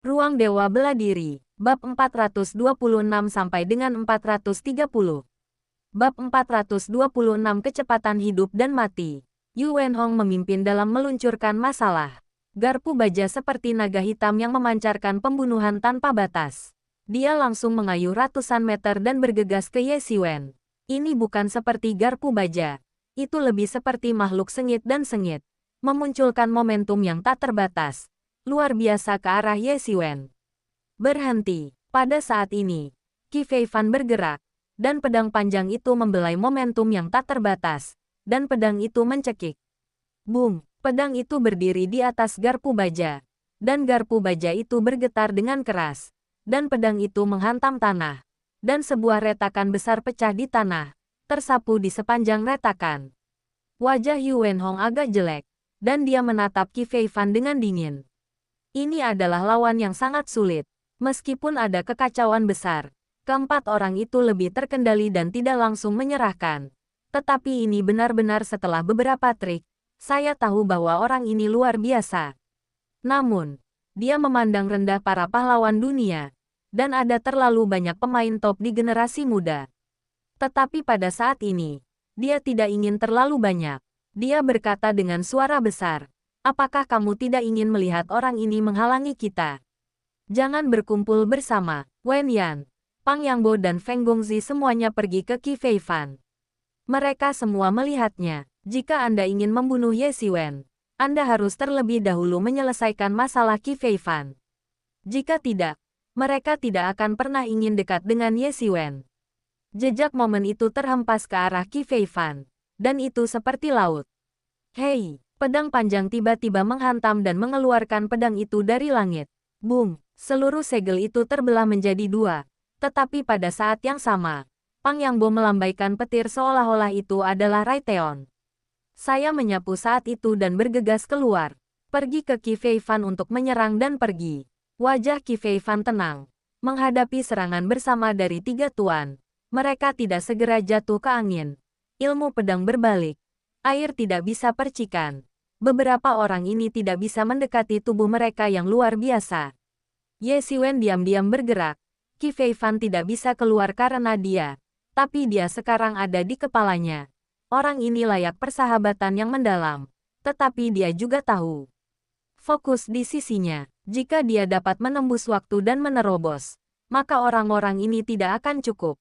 Ruang Dewa Bela Diri, bab 426 sampai dengan 430. Bab 426 Kecepatan Hidup dan Mati. Yu Wenhong memimpin dalam meluncurkan masalah. Garpu baja seperti naga hitam yang memancarkan pembunuhan tanpa batas. Dia langsung mengayuh ratusan meter dan bergegas ke Ye Xiwen. Ini bukan seperti garpu baja. Itu lebih seperti makhluk sengit dan sengit. Memunculkan momentum yang tak terbatas. Luar biasa ke arah Ye Xiwen. Berhenti. Pada saat ini, Qi Feifan bergerak, dan pedang panjang itu membelai momentum yang tak terbatas, dan pedang itu mencekik. Boom! Pedang itu berdiri di atas garpu baja, dan garpu baja itu bergetar dengan keras, dan pedang itu menghantam tanah, dan sebuah retakan besar pecah di tanah, tersapu di sepanjang retakan. Wajah Yu Wenhong agak jelek, dan dia menatap Qi Feifan dengan dingin. Ini adalah lawan yang sangat sulit. Meskipun ada kekacauan besar, keempat orang itu lebih terkendali dan tidak langsung menyerahkan. Tetapi ini benar-benar setelah beberapa trik, saya tahu bahwa orang ini luar biasa. Namun, dia memandang rendah para pahlawan dunia, dan ada terlalu banyak pemain top di generasi muda. Tetapi pada saat ini, dia tidak ingin terlalu banyak. Dia berkata dengan suara besar, "Apakah kamu tidak ingin melihat orang ini menghalangi kita? Jangan berkumpul bersama." Wen Yan, Pang Yangbo dan Feng Gongzi semuanya pergi ke Qi Feifan. Mereka semua melihatnya. Jika Anda ingin membunuh Ye Xiwen, Anda harus terlebih dahulu menyelesaikan masalah Qi Feifan. Jika tidak, mereka tidak akan pernah ingin dekat dengan Ye Xiwen. Jejak momen itu terhempas ke arah Qi Feifan, dan itu seperti laut. Hei! Pedang panjang tiba-tiba menghantam dan mengeluarkan pedang itu dari langit. Boom! Seluruh segel itu terbelah menjadi dua. Tetapi pada saat yang sama, Pang Yangbo melambaikan petir seolah-olah itu adalah Raiteon. Saya menyapu saat itu dan bergegas keluar. Pergi ke Qi Feifan untuk menyerang dan pergi. Wajah Qi Feifan tenang. Menghadapi serangan bersama dari tiga tuan, mereka tidak segera jatuh ke angin. Ilmu pedang berbalik. Air tidak bisa percikan. Beberapa orang ini tidak bisa mendekati tubuh mereka yang luar biasa. Ye Xiwen diam-diam bergerak. Qi Feifan tidak bisa keluar karena dia. Tapi dia sekarang ada di kepalanya. Orang ini layak persahabatan yang mendalam. Tetapi dia juga tahu. Fokus di sisinya. Jika dia dapat menembus waktu dan menerobos, maka orang-orang ini tidak akan cukup.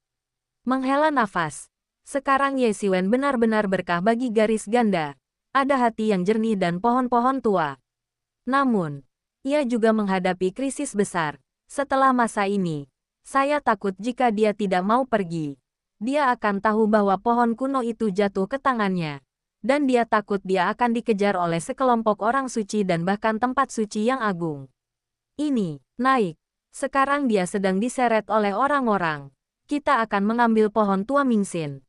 Menghela nafas. Sekarang Ye Xiwen benar-benar berkah bagi garis ganda. Ada hati yang jernih dan pohon-pohon tua. Namun, ia juga menghadapi krisis besar. Setelah masa ini, saya takut jika dia tidak mau pergi. Dia akan tahu bahwa pohon kuno itu jatuh ke tangannya. Dan dia takut dia akan dikejar oleh sekelompok orang suci dan bahkan tempat suci yang agung. Ini, naik. Sekarang dia sedang diseret oleh orang-orang. Kita akan mengambil pohon tua Mingxin.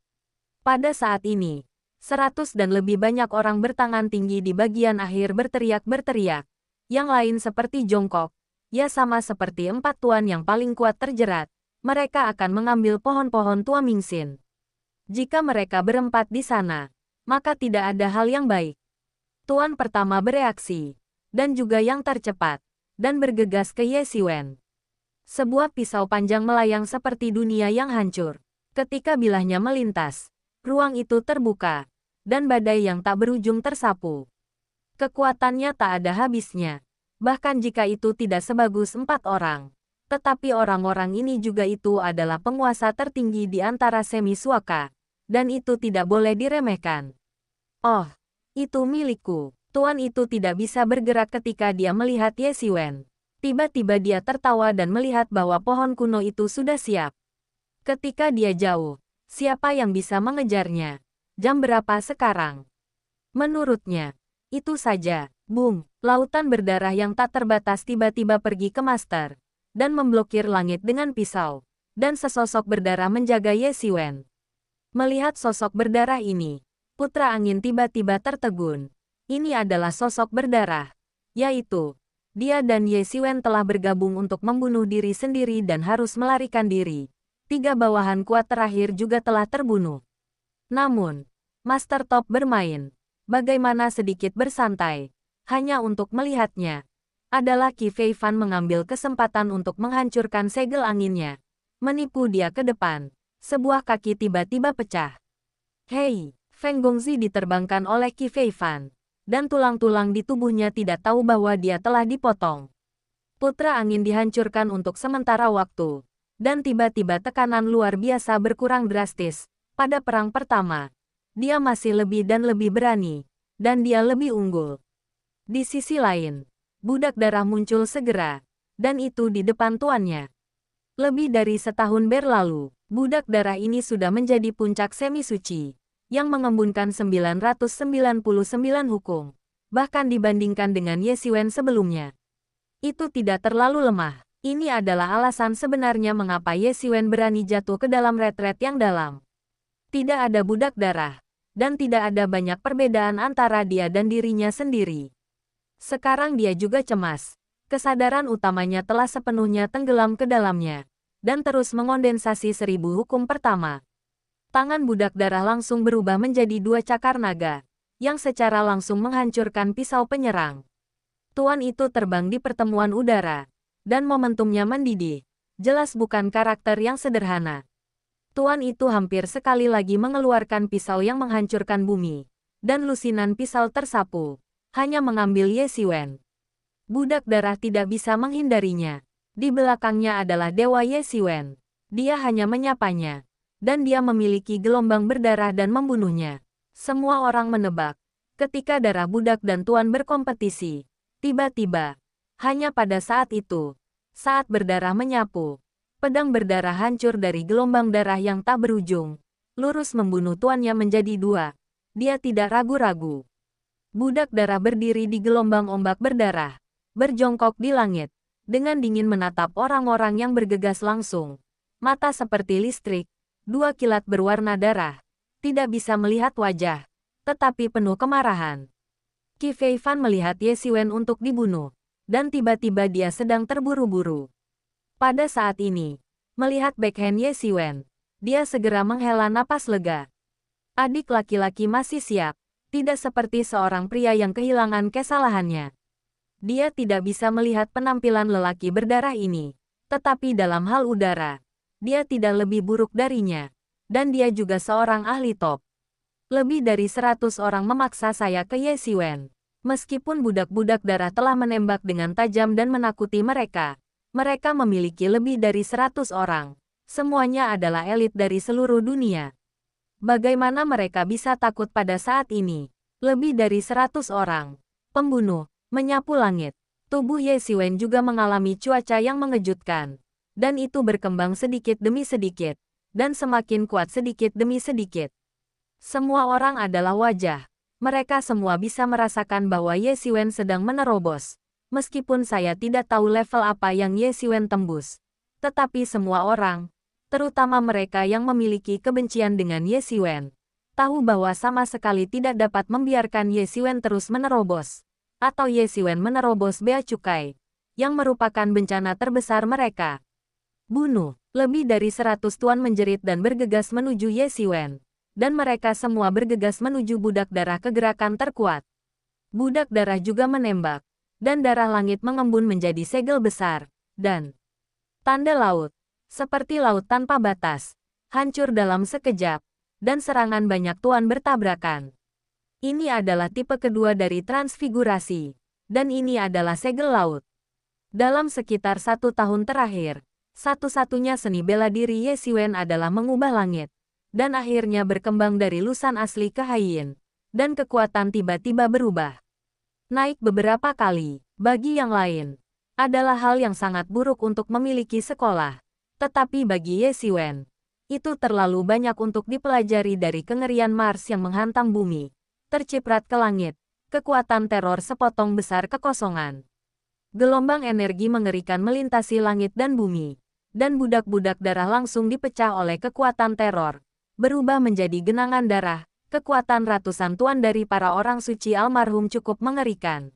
Pada saat ini, 100 dan lebih banyak orang bertangan tinggi di bagian akhir berteriak-berteriak. Yang lain seperti jongkok. Ya sama seperti empat tuan yang paling kuat terjerat. Mereka akan mengambil pohon-pohon tua Mingxin. Jika mereka berempat di sana, maka tidak ada hal yang baik. Tuan pertama bereaksi, dan juga yang tercepat, dan bergegas ke Ye Xiwen. Sebuah pisau panjang melayang seperti dunia yang hancur. Ketika bilahnya melintas, ruang itu terbuka, dan badai yang tak berujung tersapu. Kekuatannya tak ada habisnya, bahkan jika itu tidak sebagus empat orang. Tetapi orang-orang ini juga itu adalah penguasa tertinggi di antara Semi Suaka, dan itu tidak boleh diremehkan. Oh, itu milikku. Tuan itu tidak bisa bergerak ketika dia melihat Ye Xiwen. Tiba-tiba dia tertawa dan melihat bahwa pohon kuno itu sudah siap. Ketika dia jauh, siapa yang bisa mengejarnya? Jam berapa sekarang? Menurutnya, itu saja. Boom! Lautan berdarah yang tak terbatas tiba-tiba pergi ke Master dan memblokir langit dengan pisau, dan sesosok berdarah menjaga Ye Xiwen. Melihat sosok berdarah ini, putra angin tiba-tiba tertegun. Ini adalah sosok berdarah, yaitu, dia dan Ye Xiwen telah bergabung untuk membunuh diri sendiri dan harus melarikan diri. Tiga bawahan kuat terakhir juga telah terbunuh. Namun, Master Top bermain. Bagaimana sedikit bersantai, hanya untuk melihatnya. adalah Qi Fei Fan mengambil kesempatan untuk menghancurkan segel anginnya. Menipu dia ke depan. Sebuah kaki tiba-tiba pecah. Hei! Feng Gongzi diterbangkan oleh Qi Fei Fan. Dan tulang-tulang di tubuhnya tidak tahu bahwa dia telah dipotong. Putra angin dihancurkan untuk sementara waktu. Dan tiba-tiba tekanan luar biasa berkurang drastis. Pada perang pertama, dia masih lebih dan lebih berani. Dan dia lebih unggul. Di sisi lain, budak darah muncul segera. Dan itu di depan tuannya. Lebih dari setahun berlalu, budak darah ini sudah menjadi puncak semi suci, yang mengembunkan 999 hukum, bahkan dibandingkan dengan Ye Xiwen sebelumnya. Itu tidak terlalu lemah. Ini adalah alasan sebenarnya mengapa Ye Xiwen berani jatuh ke dalam retret yang dalam. Tidak ada budak darah, dan tidak ada banyak perbedaan antara dia dan dirinya sendiri. Sekarang dia juga cemas. Kesadaran utamanya telah sepenuhnya tenggelam ke dalamnya, dan terus mengondensasi 1000 hukum pertama. Tangan budak darah langsung berubah menjadi 2 cakar naga, yang secara langsung menghancurkan pisau penyerang. Tuan itu terbang di pertemuan udara, dan momentumnya mendidih. Jelas bukan karakter yang sederhana. Tuan itu hampir sekali lagi mengeluarkan pisau yang menghancurkan bumi, dan lusinan pisau tersapu, hanya mengambil Ye Xiwen. Budak darah tidak bisa menghindarinya. Di belakangnya adalah Dewa Ye Xiwen. Dia hanya menyapanya. Dan dia memiliki gelombang berdarah dan membunuhnya. Semua orang menebak. Ketika darah budak dan tuan berkompetisi. Tiba-tiba. Hanya pada saat itu. Saat berdarah menyapu. Pedang berdarah hancur dari gelombang darah yang tak berujung. Lurus membunuh tuannya menjadi 2. Dia tidak ragu-ragu. Budak darah berdiri di gelombang ombak berdarah. Berjongkok di langit, dengan dingin menatap orang-orang yang bergegas langsung. Mata seperti listrik, 2 kilat berwarna darah, tidak bisa melihat wajah, tetapi penuh kemarahan. Qi Fei Fan melihat Ye Xiwen untuk dibunuh, dan tiba-tiba dia sedang terburu-buru. Pada saat ini, melihat backhand Ye Xiwen, dia segera menghela napas lega. Adik laki-laki masih siap, tidak seperti seorang pria yang kehilangan kesalahannya. Dia tidak bisa melihat penampilan lelaki berdarah ini. Tetapi dalam hal udara, dia tidak lebih buruk darinya. Dan dia juga seorang ahli top. Lebih dari 100 orang memaksa saya ke Ye Xiwen. Meskipun budak-budak darah telah menembak dengan tajam dan menakuti mereka. Mereka memiliki lebih dari 100 orang. Semuanya adalah elit dari seluruh dunia. Bagaimana mereka bisa takut pada saat ini? Lebih dari 100 orang. Pembunuh. Menyapu langit. Tubuh Ye Xiwen juga mengalami cuaca yang mengejutkan. Dan itu berkembang sedikit demi sedikit. Dan semakin kuat sedikit demi sedikit. Semua orang adalah wajah. Mereka semua bisa merasakan bahwa Ye Xiwen sedang menerobos. Meskipun saya tidak tahu level apa yang Ye Xiwen tembus. Tetapi semua orang, terutama mereka yang memiliki kebencian dengan Ye Xiwen, tahu bahwa sama sekali tidak dapat membiarkan Ye Xiwen terus menerobos. Atau Ye Xiwen menerobos bea cukai, yang merupakan bencana terbesar mereka. Bunuh, lebih dari 100 tuan menjerit dan bergegas menuju Ye Xiwen. Dan mereka semua bergegas menuju budak darah kegerakan terkuat. Budak darah juga menembak, dan darah langit mengembun menjadi segel besar, dan tanda laut, seperti laut tanpa batas, hancur dalam sekejap, dan serangan banyak tuan bertabrakan. Ini adalah tipe kedua dari transfigurasi, dan ini adalah segel laut. Dalam sekitar 1 tahun terakhir, satu-satunya seni bela diri Ye Xiwen adalah mengubah langit, dan akhirnya berkembang dari lusan asli ke Haiyin, dan kekuatan tiba-tiba berubah. Naik beberapa kali, bagi yang lain, adalah hal yang sangat buruk untuk memiliki sekolah. Tetapi bagi Ye Xiwen, itu terlalu banyak untuk dipelajari dari kengerian Mars yang menghantam bumi. Terciprat ke langit, kekuatan teror sepotong besar kekosongan. Gelombang energi mengerikan melintasi langit dan bumi, dan budak-budak darah langsung dipecah oleh kekuatan teror, berubah menjadi genangan darah. Kekuatan ratusan tuan dari para orang suci almarhum cukup mengerikan.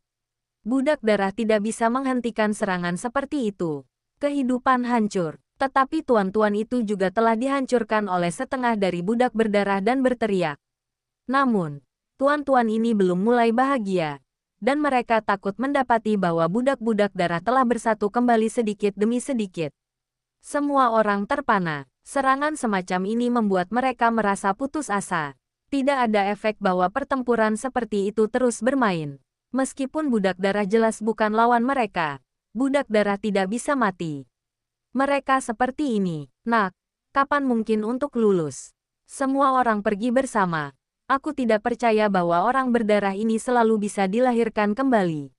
Budak darah tidak bisa menghentikan serangan seperti itu. Kehidupan hancur, tetapi tuan-tuan itu juga telah dihancurkan oleh setengah dari budak berdarah dan berteriak. Namun, tuan-tuan ini belum mulai bahagia. dan mereka takut mendapati bahwa budak-budak darah telah bersatu kembali sedikit demi sedikit. Semua orang terpana. Serangan semacam ini membuat mereka merasa putus asa. Tidak ada efek bahwa pertempuran seperti itu terus bermain. Meskipun budak darah jelas bukan lawan mereka, budak darah tidak bisa mati. Mereka seperti ini. Nak, kapan mungkin untuk lulus? Semua orang pergi bersama. Aku tidak percaya bahwa orang berdarah ini selalu bisa dilahirkan kembali.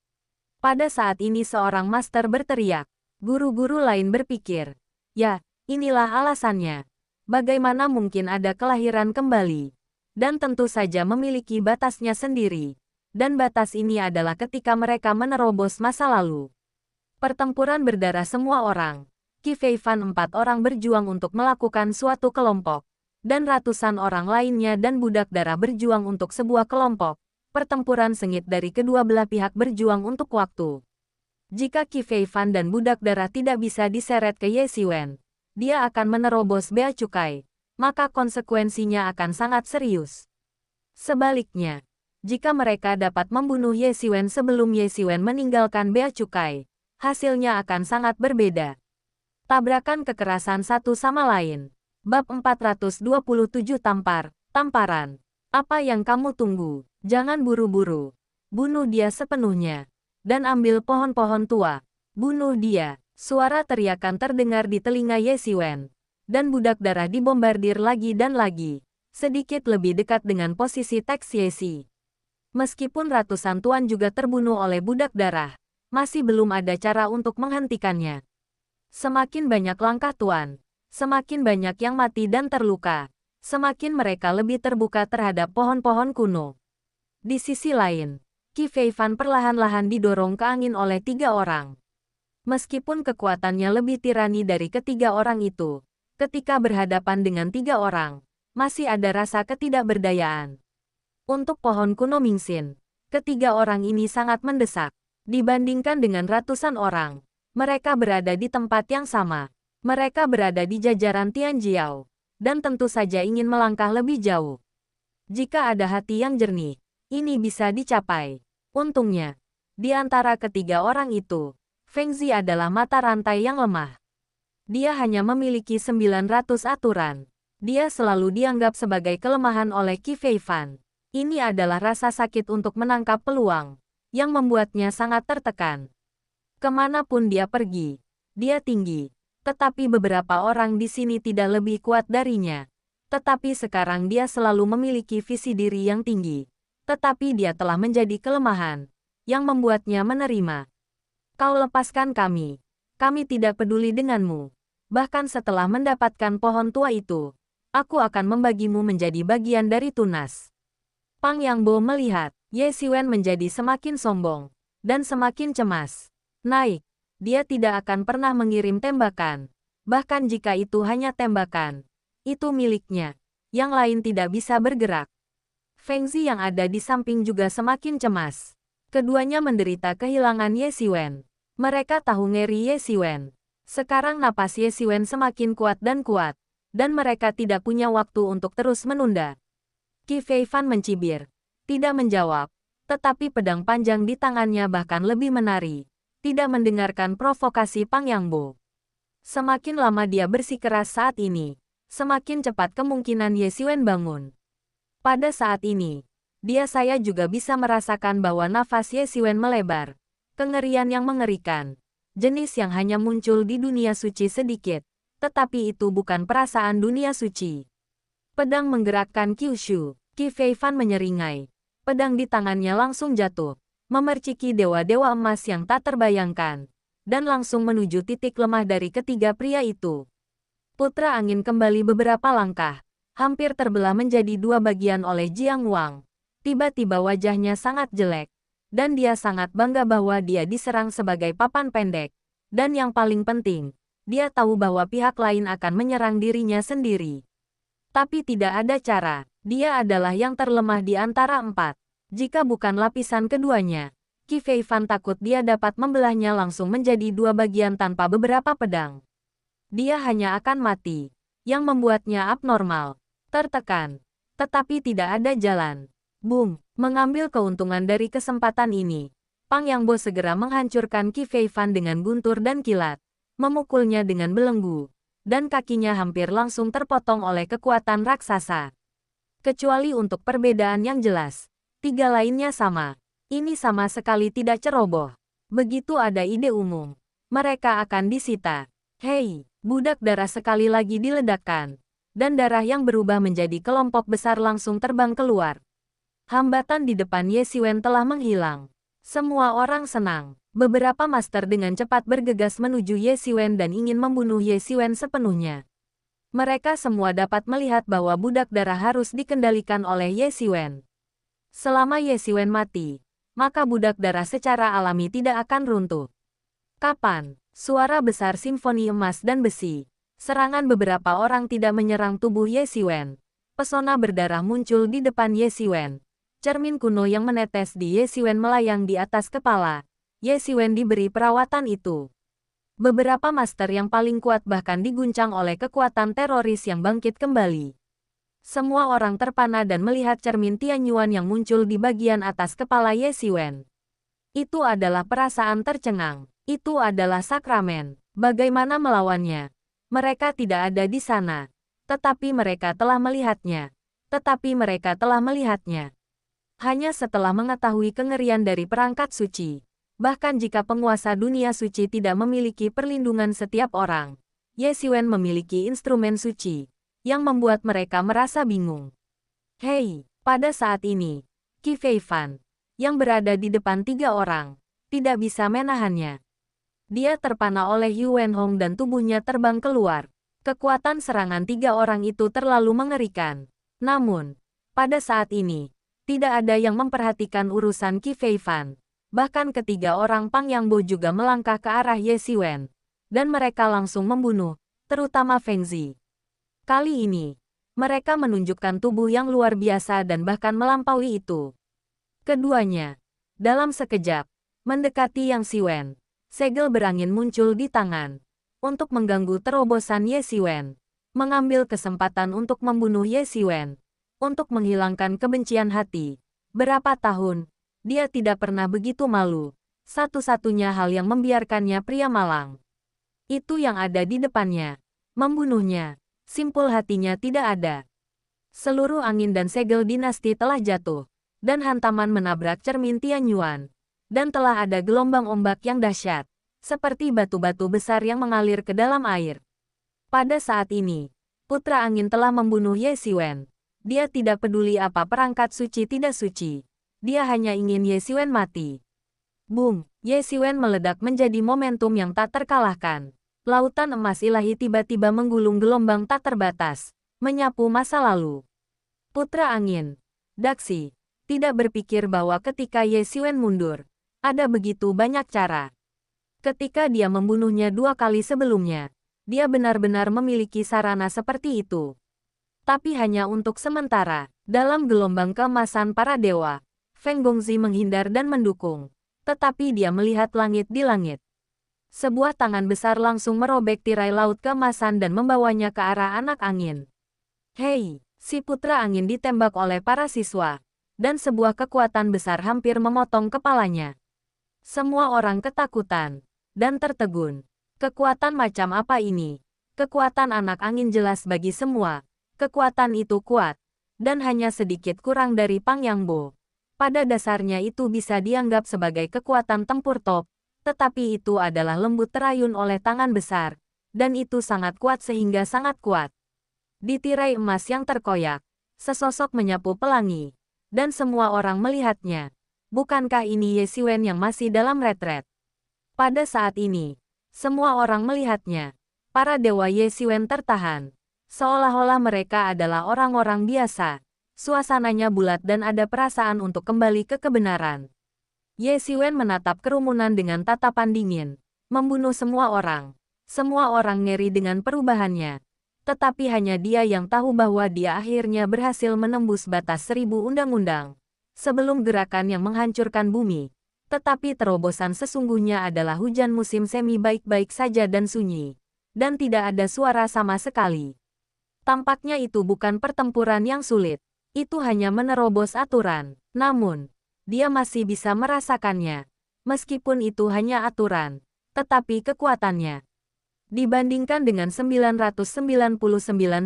Pada saat ini seorang master berteriak. Guru-guru lain berpikir, ya, inilah alasannya. Bagaimana mungkin ada kelahiran kembali? Dan tentu saja memiliki batasnya sendiri. Dan batas ini adalah ketika mereka menerobos masa lalu. Pertempuran berdarah semua orang. Qi Feifan 4 orang berjuang untuk melakukan suatu kelompok. Dan ratusan orang lainnya dan budak darah berjuang untuk sebuah kelompok. Pertempuran sengit dari kedua belah pihak berjuang untuk waktu. Jika Qi Feifan dan budak darah tidak bisa diseret ke Ye Xiwen, dia akan menerobos bea cukai, maka konsekuensinya akan sangat serius. Sebaliknya, jika mereka dapat membunuh Ye Xiwen sebelum Ye Xiwen meninggalkan bea cukai, hasilnya akan sangat berbeda. Tabrakan kekerasan satu sama lain. Bab 427 Tamparan. Apa yang kamu tunggu? Jangan buru-buru. Bunuh dia sepenuhnya. Dan ambil pohon-pohon tua. Bunuh dia. Suara teriakan terdengar di telinga Ye Xiwen. Dan budak darah dibombardir lagi dan lagi. Sedikit lebih dekat dengan posisi teks Ye Xi. Meskipun ratusan tuan juga terbunuh oleh budak darah, masih belum ada cara untuk menghentikannya. Semakin banyak langkah tuan, semakin banyak yang mati dan terluka. Semakin mereka lebih terbuka terhadap pohon-pohon kuno. Di sisi lain, Qi Feifan perlahan-lahan didorong ke angin oleh 3 orang. Meskipun kekuatannya lebih tirani dari ketiga orang itu, ketika berhadapan dengan 3 orang, masih ada rasa ketidakberdayaan. Untuk pohon kuno Mingxin, ketiga orang ini sangat mendesak. Dibandingkan dengan ratusan orang, mereka berada di tempat yang sama. Mereka berada di jajaran Tianjiao, dan tentu saja ingin melangkah lebih jauh. Jika ada hati yang jernih, ini bisa dicapai. Untungnya, di antara ketiga orang itu, Feng Zi adalah mata rantai yang lemah. Dia hanya memiliki 900 aturan. Dia selalu dianggap sebagai kelemahan oleh Qi Feifan. Ini adalah rasa sakit untuk menangkap peluang, yang membuatnya sangat tertekan. Kemanapun dia pergi, dia tinggi. Tetapi beberapa orang di sini tidak lebih kuat darinya. Tetapi sekarang dia selalu memiliki visi diri yang tinggi. Tetapi dia telah menjadi kelemahan, yang membuatnya menerima. Kau lepaskan kami. Kami tidak peduli denganmu. Bahkan setelah mendapatkan pohon tua itu, aku akan membagimu menjadi bagian dari tunas. Pang Yangbo melihat Ye Xiwen menjadi semakin sombong dan semakin cemas. Naik, dia tidak akan pernah mengirim tembakan. Bahkan jika itu hanya tembakan, itu miliknya. Yang lain tidak bisa bergerak. Feng Zi yang ada di samping juga semakin cemas. Keduanya menderita kehilangan Ye Xiwen. Mereka tahu ngeri Ye Xiwen. Sekarang napas Ye Xiwen semakin kuat, dan mereka tidak punya waktu untuk terus menunda. Qi Feifan mencibir, tidak menjawab, tetapi pedang panjang di tangannya bahkan lebih menari, tidak mendengarkan provokasi Pang Yangbo. Semakin lama dia bersikeras saat ini, semakin cepat kemungkinan Ye Xiwen bangun. Pada saat ini, saya juga bisa merasakan bahwa nafas Ye Xiwen melebar. Kengerian yang mengerikan. Jenis yang hanya muncul di dunia suci sedikit. Tetapi itu bukan perasaan dunia suci. Pedang menggerakkan Kyushu. Qi Feifan menyeringai. Pedang di tangannya langsung jatuh. Memerciki dewa-dewa emas yang tak terbayangkan. Dan langsung menuju titik lemah dari ketiga pria itu. Putra angin kembali beberapa langkah. Hampir terbelah menjadi 2 bagian oleh Jiang Wang. Tiba-tiba wajahnya sangat jelek. Dan dia sangat bangga bahwa dia diserang sebagai papan pendek. Dan yang paling penting, dia tahu bahwa pihak lain akan menyerang dirinya sendiri. Tapi tidak ada cara, dia adalah yang terlemah di antara 4. Jika bukan lapisan keduanya, Qi Feifan takut dia dapat membelahnya langsung menjadi 2 bagian tanpa beberapa pedang. Dia hanya akan mati, yang membuatnya abnormal. Tertekan, tetapi tidak ada jalan. Boom, mengambil keuntungan dari kesempatan ini, Pang Yangbo segera menghancurkan Qi Feifan dengan guntur dan kilat, memukulnya dengan belenggu, dan kakinya hampir langsung terpotong oleh kekuatan raksasa. Kecuali untuk perbedaan yang jelas, tiga lainnya sama. Ini sama sekali tidak ceroboh. Begitu ada ide umum, mereka akan disita. Hei, budak darah sekali lagi diledakkan, dan darah yang berubah menjadi kelompok besar langsung terbang keluar. Hambatan di depan Ye Xiwen telah menghilang. Semua orang senang. Beberapa master dengan cepat bergegas menuju Ye Xiwen dan ingin membunuh Ye Xiwen sepenuhnya. Mereka semua dapat melihat bahwa budak darah harus dikendalikan oleh Ye Xiwen. Selama Ye Xiwen mati, maka budak darah secara alami tidak akan runtuh. Kapan? Suara besar simfoni emas dan besi. Serangan beberapa orang tidak menyerang tubuh Ye Xiwen. Pesona berdarah muncul di depan Ye Xiwen. Cermin kuno yang menetes di Ye Xiwen melayang di atas kepala. Ye Xiwen diberi perawatan itu. Beberapa master yang paling kuat bahkan diguncang oleh kekuatan teroris yang bangkit kembali. Semua orang terpana dan melihat cermin Tianyuan yang muncul di bagian atas kepala Ye Xiwen. Itu adalah perasaan tercengang. Itu adalah sakramen. Bagaimana melawannya? Mereka tidak ada di sana. Tetapi mereka telah melihatnya. Hanya setelah mengetahui kengerian dari perangkat suci. Bahkan jika penguasa dunia suci tidak memiliki perlindungan setiap orang, Ye Xiwen memiliki instrumen suci, yang membuat mereka merasa bingung. Hei, pada saat ini, Qi Feifan, yang berada di depan tiga orang, tidak bisa menahannya. Dia terpana oleh Yu Wenhong dan tubuhnya terbang keluar. Kekuatan serangan tiga orang itu terlalu mengerikan. Namun, pada saat ini, tidak ada yang memperhatikan urusan Qi Feifan. Bahkan ketiga orang Pang Yangbo juga melangkah ke arah Ye Xiwen, dan mereka langsung membunuh, terutama Feng Zi. Kali ini, mereka menunjukkan tubuh yang luar biasa dan bahkan melampaui itu. Keduanya, dalam sekejap, mendekati Yang Xiwen. Segel berangin muncul di tangan, untuk mengganggu terobosan Ye Xiwen, mengambil kesempatan untuk membunuh Ye Xiwen, untuk menghilangkan kebencian hati. Berapa tahun, dia tidak pernah begitu malu. Satu-satunya hal yang membiarkannya pria malang. Itu yang ada di depannya. Membunuhnya. Simpul hatinya tidak ada. Seluruh angin dan segel dinasti telah jatuh. Dan hantaman menabrak cermin Tianyuan. Dan telah ada gelombang ombak yang dahsyat. Seperti batu-batu besar yang mengalir ke dalam air. Pada saat ini, putra angin telah membunuh Ye Xiwen. Dia tidak peduli apa perangkat suci tidak suci. Dia hanya ingin Ye Xiwen mati. Boom! Ye Xiwen meledak menjadi momentum yang tak terkalahkan. Lautan emas ilahi tiba-tiba menggulung gelombang tak terbatas, menyapu masa lalu. Putra angin, Daxi, tidak berpikir bahwa ketika Ye Xiwen mundur, ada begitu banyak cara. Ketika dia membunuhnya 2 kali sebelumnya, dia benar-benar memiliki sarana seperti itu. Tapi hanya untuk sementara, dalam gelombang keemasan para dewa. Feng Gongzi menghindar dan mendukung. Tetapi dia melihat langit di langit. Sebuah tangan besar langsung merobek tirai laut keemasan dan membawanya ke arah anak angin. Hei, si putra angin ditembak oleh para siswa. Dan sebuah kekuatan besar hampir memotong kepalanya. Semua orang ketakutan. Dan tertegun. Kekuatan macam apa ini? Kekuatan anak angin jelas bagi semua. Kekuatan itu kuat. Dan hanya sedikit kurang dari Pang Yangbo. Pada dasarnya itu bisa dianggap sebagai kekuatan tempur top, tetapi itu adalah lembut terayun oleh tangan besar, dan itu sangat kuat sehingga sangat kuat. Di tirai emas yang terkoyak, sesosok menyapu pelangi, dan semua orang melihatnya. Bukankah ini Ye Xiwen yang masih dalam retret? Pada saat ini, semua orang melihatnya. Para dewa Ye Xiwen tertahan, seolah-olah mereka adalah orang-orang biasa. Suasananya bulat dan ada perasaan untuk kembali ke kebenaran. Ye Xiwen menatap kerumunan dengan tatapan dingin, membunuh semua orang. Semua orang ngeri dengan perubahannya. Tetapi hanya dia yang tahu bahwa dia akhirnya berhasil menembus batas 1000 undang-undang. Sebelum gerakan yang menghancurkan bumi. Tetapi terobosan sesungguhnya adalah hujan musim semi baik-baik saja dan sunyi. Dan tidak ada suara sama sekali. Tampaknya itu bukan pertempuran yang sulit. Itu hanya menerobos aturan. Namun, dia masih bisa merasakannya. Meskipun itu hanya aturan, tetapi kekuatannya dibandingkan dengan 999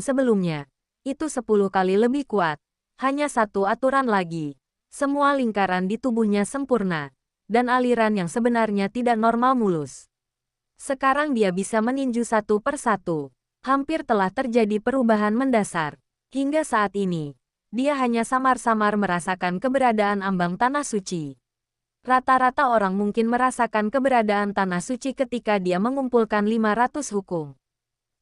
sebelumnya, itu 10 kali lebih kuat. Hanya satu aturan lagi. Semua lingkaran di tubuhnya sempurna, dan aliran yang sebenarnya tidak normal mulus. Sekarang dia bisa meninju satu per satu. Hampir telah terjadi perubahan mendasar. Hingga saat ini, dia hanya samar-samar merasakan keberadaan ambang tanah suci. Rata-rata orang mungkin merasakan keberadaan tanah suci ketika dia mengumpulkan 500 hukum.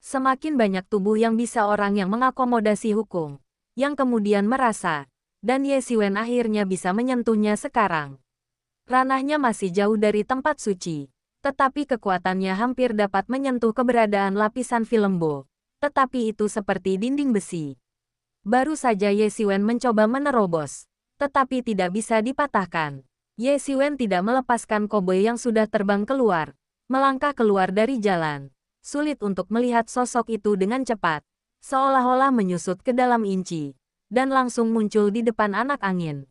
Semakin banyak tubuh yang bisa orang yang mengakomodasi hukum, yang kemudian merasa, dan Ye Xiwen akhirnya bisa menyentuhnya sekarang. Ranahnya masih jauh dari tempat suci, tetapi kekuatannya hampir dapat menyentuh keberadaan lapisan Filembo. Tetapi itu seperti dinding besi. Baru saja Ye Xiwen mencoba menerobos, tetapi tidak bisa dipatahkan. Ye Xiwen tidak melepaskan koboi yang sudah terbang keluar, melangkah keluar dari jalan. Sulit untuk melihat sosok itu dengan cepat, seolah-olah menyusut ke dalam inci, dan langsung muncul di depan anak angin.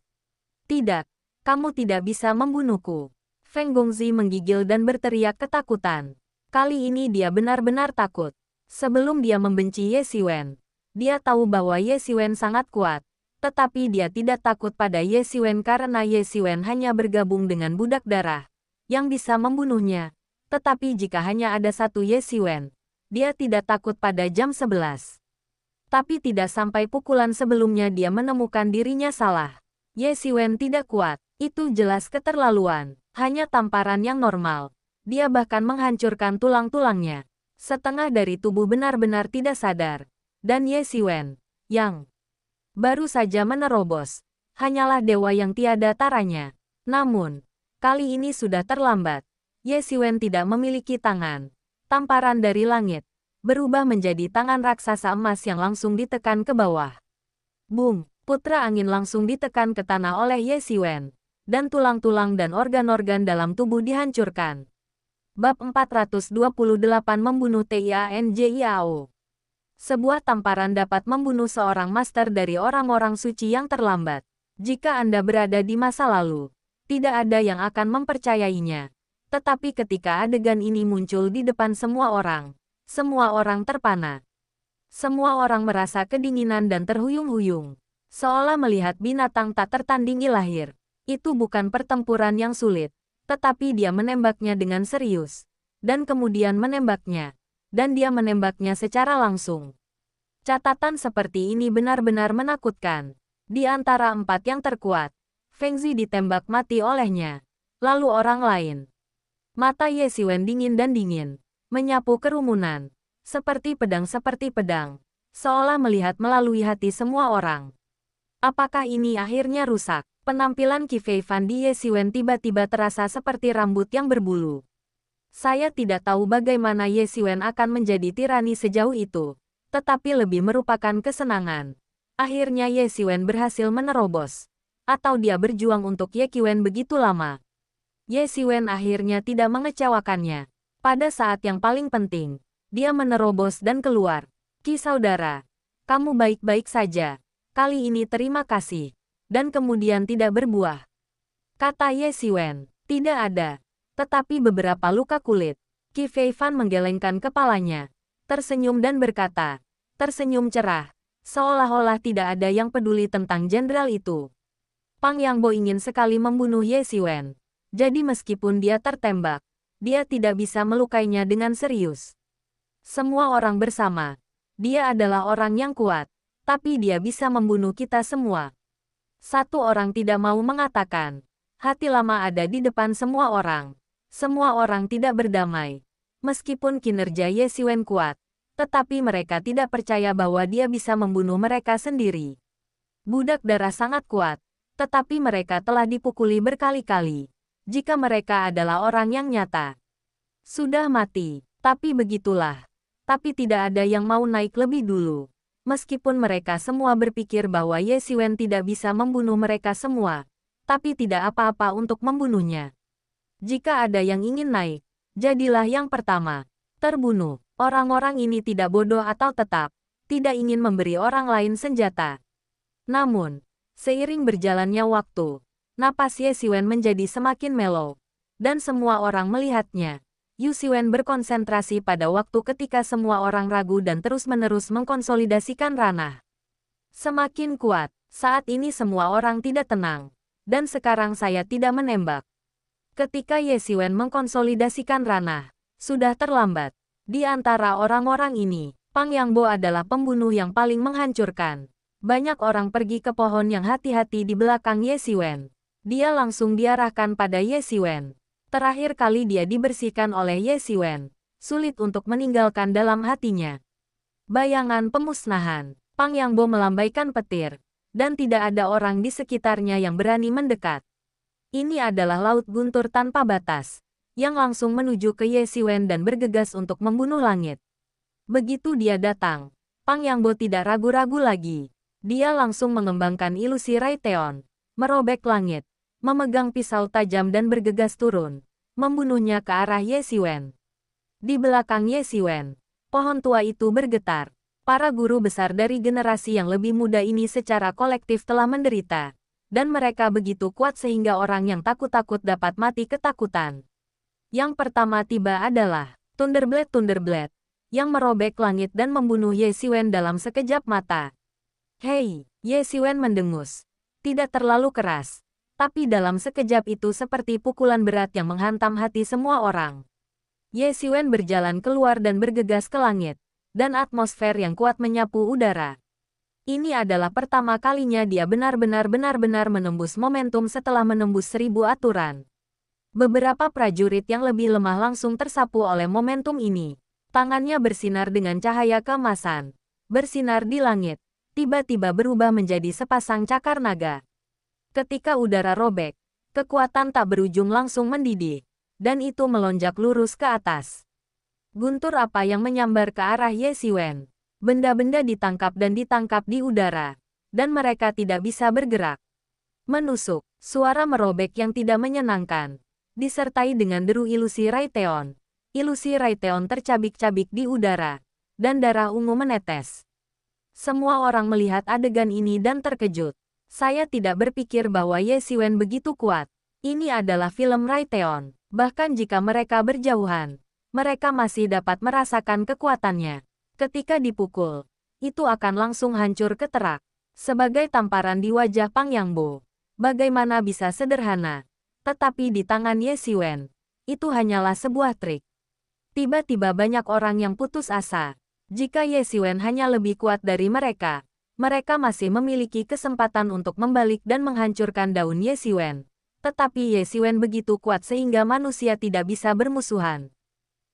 Tidak, kamu tidak bisa membunuhku. Feng Gongzi menggigil dan berteriak ketakutan. Kali ini dia benar-benar takut. Sebelum dia membenci Ye Xiwen, dia tahu bahwa Ye Xiwen sangat kuat. Tetapi dia tidak takut pada Ye Xiwen karena Ye Xiwen hanya bergabung dengan budak darah yang bisa membunuhnya. Tetapi jika hanya ada satu Ye Xiwen, dia tidak takut pada jam 11. Tapi tidak sampai pukulan sebelumnya dia menemukan dirinya salah. Ye Xiwen tidak kuat, itu jelas keterlaluan. Hanya tamparan yang normal. Dia bahkan menghancurkan tulang-tulangnya. Setengah dari tubuh benar-benar tidak sadar. Dan Ye Xiwen, yang baru saja menerobos, hanyalah dewa yang tiada taranya. Namun, kali ini sudah terlambat. Ye Xiwen tidak memiliki tangan. Tamparan dari langit berubah menjadi tangan raksasa emas yang langsung ditekan ke bawah. Boom! Putra angin langsung ditekan ke tanah oleh Ye Xiwen, dan tulang-tulang dan organ-organ dalam tubuh dihancurkan. Bab 428 Membunuh Tianjiao. Sebuah tamparan dapat membunuh seorang master dari orang-orang suci yang terlambat. Jika Anda berada di masa lalu, tidak ada yang akan mempercayainya. Tetapi ketika adegan ini muncul di depan semua orang terpana. Semua orang merasa kedinginan dan terhuyung-huyung, seolah melihat binatang tak tertandingi lahir. Itu bukan pertempuran yang sulit, tetapi dia menembaknya dengan serius, dan kemudian menembaknya. Dan dia menembaknya secara langsung. Catatan seperti ini benar-benar menakutkan. Di antara 4 yang terkuat, Feng Zi ditembak mati olehnya. Lalu orang lain. Mata Ye Xiwen dingin dan dingin, menyapu kerumunan. Seperti pedang, seolah melihat melalui hati semua orang. Apakah ini akhirnya rusak? Penampilan Qi Fei Fan di Ye Xiwen tiba-tiba terasa seperti rambut yang berbulu. Saya tidak tahu bagaimana Ye Xiwen akan menjadi tirani sejauh itu, tetapi lebih merupakan kesenangan. Akhirnya Ye Xiwen berhasil menerobos. Atau dia berjuang untuk Ye Qiwen begitu lama. Ye Xiwen akhirnya tidak mengecewakannya. Pada saat yang paling penting, dia menerobos dan keluar. Qi saudara, kamu baik-baik saja. Kali ini terima kasih. Dan kemudian tidak berbuah. Kata Ye Xiwen, tidak ada. Tetapi beberapa luka kulit. Qi Fei Fan menggelengkan kepalanya, tersenyum dan berkata, tersenyum cerah, seolah-olah tidak ada yang peduli tentang jenderal itu. Pang Yangbo ingin sekali membunuh Ye Xiwen. Jadi meskipun dia tertembak, dia tidak bisa melukainya dengan serius. Semua orang bersama. Dia adalah orang yang kuat, tapi dia bisa membunuh kita semua. Satu orang tidak mau mengatakan. Hati lama ada di depan semua orang. Semua orang tidak berdamai. Meskipun kinerja Ye Xiwen kuat, tetapi mereka tidak percaya bahwa dia bisa membunuh mereka sendiri. Budak darah sangat kuat, tetapi mereka telah dipukuli berkali-kali. Jika mereka adalah orang yang nyata, sudah mati. Tapi begitulah. Tapi tidak ada yang mau naik lebih dulu. Meskipun mereka semua berpikir bahwa Ye Xiwen tidak bisa membunuh mereka semua, tapi tidak apa-apa untuk membunuhnya. Jika ada yang ingin naik, jadilah yang pertama. Terbunuh. Orang-orang ini tidak bodoh atau tetap tidak ingin memberi orang lain senjata. Namun, seiring berjalannya waktu, napas Ye Xiwen menjadi semakin mellow. Dan semua orang melihatnya. Yu Xiwen berkonsentrasi pada waktu ketika semua orang ragu dan terus-menerus mengkonsolidasikan ranah. Semakin kuat, saat ini semua orang tidak tenang. Dan sekarang saya tidak menembak. Ketika Ye Xiwen mengkonsolidasikan ranah, sudah terlambat. Di antara orang-orang ini, Pang Yangbo adalah pembunuh yang paling menghancurkan. Banyak orang pergi ke pohon yang hati-hati di belakang Ye Xiwen. Dia langsung diarahkan pada Ye Xiwen. Terakhir kali dia dibersihkan oleh Ye Xiwen. Sulit untuk meninggalkan dalam hatinya. Bayangan pemusnahan. Pang Yangbo melambaikan petir. Dan tidak ada orang di sekitarnya yang berani mendekat. Ini adalah laut guntur tanpa batas. Yang langsung menuju ke Ye Xiwen dan bergegas untuk membunuh langit. Begitu dia datang, Pang Yangbo tidak ragu-ragu lagi. Dia langsung mengembangkan ilusi Raiteon. Merobek langit. Memegang pisau tajam dan bergegas turun, membunuhnya ke arah Ye Xiwen. Di belakang Ye Xiwen, pohon tua itu bergetar. Para guru besar dari generasi yang lebih muda ini secara kolektif telah menderita, dan mereka begitu kuat sehingga orang yang takut-takut dapat mati ketakutan. Yang pertama tiba adalah Thunderblade, yang merobek langit dan membunuh Ye Xiwen dalam sekejap mata. Hei, Ye Xiwen mendengus. Tidak terlalu keras. Tapi dalam sekejap itu seperti pukulan berat yang menghantam hati semua orang. Ye Xiwen berjalan keluar dan bergegas ke langit, dan atmosfer yang kuat menyapu udara. Ini adalah pertama kalinya dia benar-benar menembus momentum setelah menembus 1000 aturan. Beberapa prajurit yang lebih lemah langsung tersapu oleh momentum ini. Tangannya bersinar dengan cahaya keemasan. Bersinar di langit, tiba-tiba berubah menjadi sepasang cakar naga. Ketika udara robek, kekuatan tak berujung langsung mendidih, dan itu melonjak lurus ke atas. Guntur apa yang menyambar ke arah Ye Xiwen. Benda-benda ditangkap dan ditangkap di udara, dan mereka tidak bisa bergerak. Menusuk, suara merobek yang tidak menyenangkan, disertai dengan deru ilusi Raiteon. Ilusi Raiteon tercabik-cabik di udara, dan darah ungu menetes. Semua orang melihat adegan ini dan terkejut. Saya tidak berpikir bahwa Ye Xiwen begitu kuat. Ini adalah film Raiteon. Bahkan jika mereka berjauhan, mereka masih dapat merasakan kekuatannya. Ketika dipukul, itu akan langsung hancur keterak. Sebagai tamparan di wajah Pang Yangbo. Bagaimana bisa sederhana? Tetapi di tangan Ye Xiwen, itu hanyalah sebuah trik. Tiba-tiba banyak orang yang putus asa. Jika Ye Xiwen hanya lebih kuat dari mereka, mereka masih memiliki kesempatan untuk membalik dan menghancurkan daun Ye Xiwen. Tetapi Ye Xiwen begitu kuat sehingga manusia tidak bisa bermusuhan.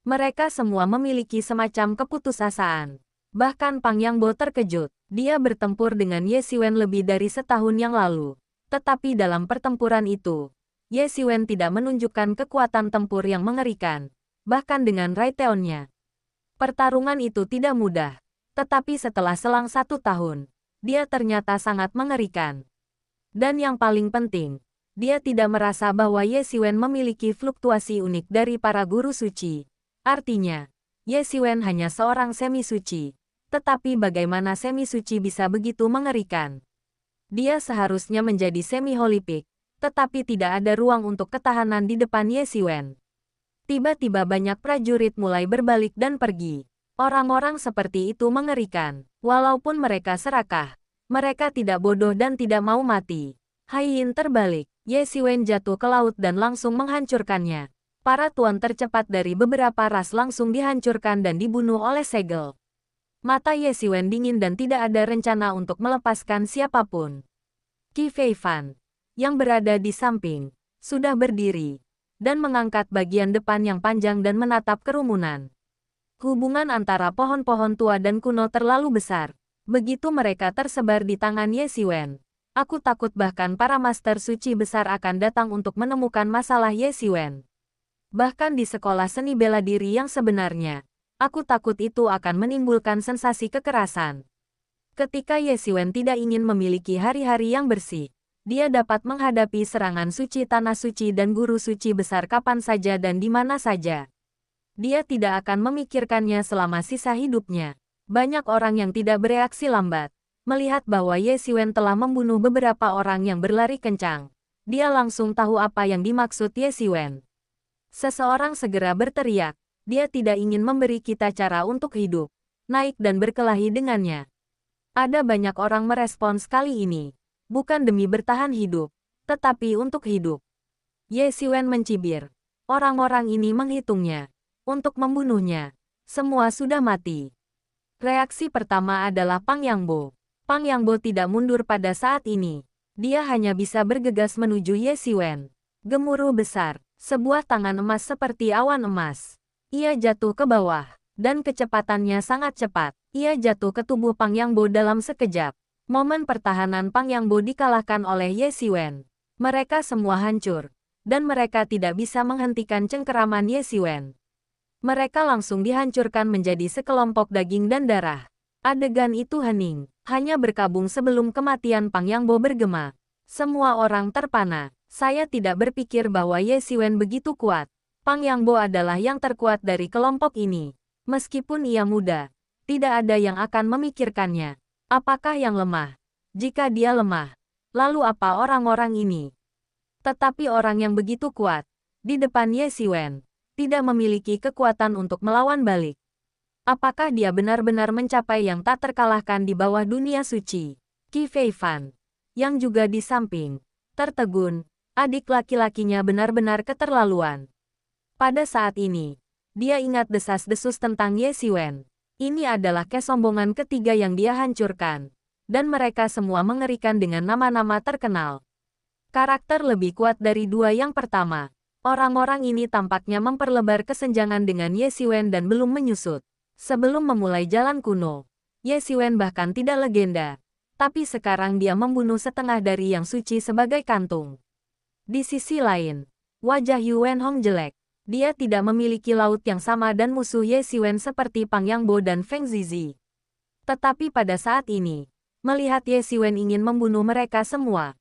Mereka semua memiliki semacam keputusasaan. Bahkan Pang Yangbo terkejut. Dia bertempur dengan Ye Xiwen lebih dari setahun yang lalu. Tetapi dalam pertempuran itu, Ye Xiwen tidak menunjukkan kekuatan tempur yang mengerikan. Bahkan dengan Raiteonnya. Pertarungan itu tidak mudah. Tetapi setelah selang 1 tahun, dia ternyata sangat mengerikan. Dan yang paling penting, dia tidak merasa bahwa Ye Xiwen memiliki fluktuasi unik dari para guru suci. Artinya, Ye Xiwen hanya seorang semi-suci. Tetapi bagaimana semi-suci bisa begitu mengerikan? Dia seharusnya menjadi semi-holipik, tetapi tidak ada ruang untuk ketahanan di depan Ye Xiwen. Tiba-tiba banyak prajurit mulai berbalik dan pergi. Orang-orang seperti itu mengerikan. Walaupun mereka serakah, mereka tidak bodoh dan tidak mau mati. Haiyin terbalik. Ye Xiwen jatuh ke laut dan langsung menghancurkannya. Para tuan tercepat dari beberapa ras langsung dihancurkan dan dibunuh oleh segel. Mata Ye Xiwen dingin dan tidak ada rencana untuk melepaskan siapapun. Qi Feifan, yang berada di samping, sudah berdiri, dan mengangkat bagian depan yang panjang dan menatap kerumunan. Hubungan antara pohon-pohon tua dan kuno terlalu besar. Begitu mereka tersebar di tangan Ye Xiwen, aku takut bahkan para master suci besar akan datang untuk menemukan masalah Ye Xiwen. Bahkan di sekolah seni bela diri yang sebenarnya, aku takut itu akan menimbulkan sensasi kekerasan. Ketika Ye Xiwen tidak ingin memiliki hari-hari yang bersih, dia dapat menghadapi serangan suci tanah suci dan guru suci besar kapan saja dan di mana saja. Dia tidak akan memikirkannya selama sisa hidupnya. Banyak orang yang tidak bereaksi lambat. Melihat bahwa Ye Xiwen telah membunuh beberapa orang yang berlari kencang. Dia langsung tahu apa yang dimaksud Ye Xiwen. Seseorang segera berteriak. Dia tidak ingin memberi kita cara untuk hidup. Naik dan berkelahi dengannya. Ada banyak orang merespons kali ini. Bukan demi bertahan hidup, tetapi untuk hidup. Ye Xiwen mencibir. Orang-orang ini menghitungnya. Untuk membunuhnya. Semua sudah mati. Reaksi pertama adalah Pang Yangbo. Pang Yangbo tidak mundur pada saat ini. Dia hanya bisa bergegas menuju Ye Xiwen. Gemuruh besar. Sebuah tangan emas seperti awan emas. Ia jatuh ke bawah. Dan kecepatannya sangat cepat. Ia jatuh ke tubuh Pang Yangbo dalam sekejap. Momen pertahanan Pang Yangbo dikalahkan oleh Ye Xiwen. Mereka semua hancur. Dan mereka tidak bisa menghentikan cengkeraman Ye Xiwen. Mereka langsung dihancurkan menjadi sekelompok daging dan darah. Adegan itu hening. Hanya berkabung sebelum kematian Pang Yangbo bergema. Semua orang terpana. Saya tidak berpikir bahwa Ye Xiwen begitu kuat. Pang Yangbo adalah yang terkuat dari kelompok ini. Meskipun ia muda, tidak ada yang akan memikirkannya. Apakah yang lemah? Jika dia lemah, lalu apa orang-orang ini? Tetapi orang yang begitu kuat, di depan Ye Xiwen, tidak memiliki kekuatan untuk melawan balik. Apakah dia benar-benar mencapai yang tak terkalahkan di bawah dunia suci? Qi Feifan, yang juga di samping, tertegun, adik laki-lakinya benar-benar keterlaluan. Pada saat ini, dia ingat desas-desus tentang Ye Xiwen. Ini adalah kesombongan ketiga yang dia hancurkan. Dan mereka semua mengerikan dengan nama-nama terkenal. Karakter lebih kuat dari dua yang pertama. Orang-orang ini tampaknya memperlebar kesenjangan dengan Ye Xiwen dan belum menyusut. Sebelum memulai jalan kuno, Ye Xiwen bahkan tidak legenda. Tapi sekarang dia membunuh setengah dari yang suci sebagai kantung. Di sisi lain, wajah Yu Wenhong jelek. Dia tidak memiliki laut yang sama dan musuh Ye Xiwen seperti Pang Yangbo dan Feng Zizi. Tetapi pada saat ini, melihat Ye Xiwen ingin membunuh mereka semua.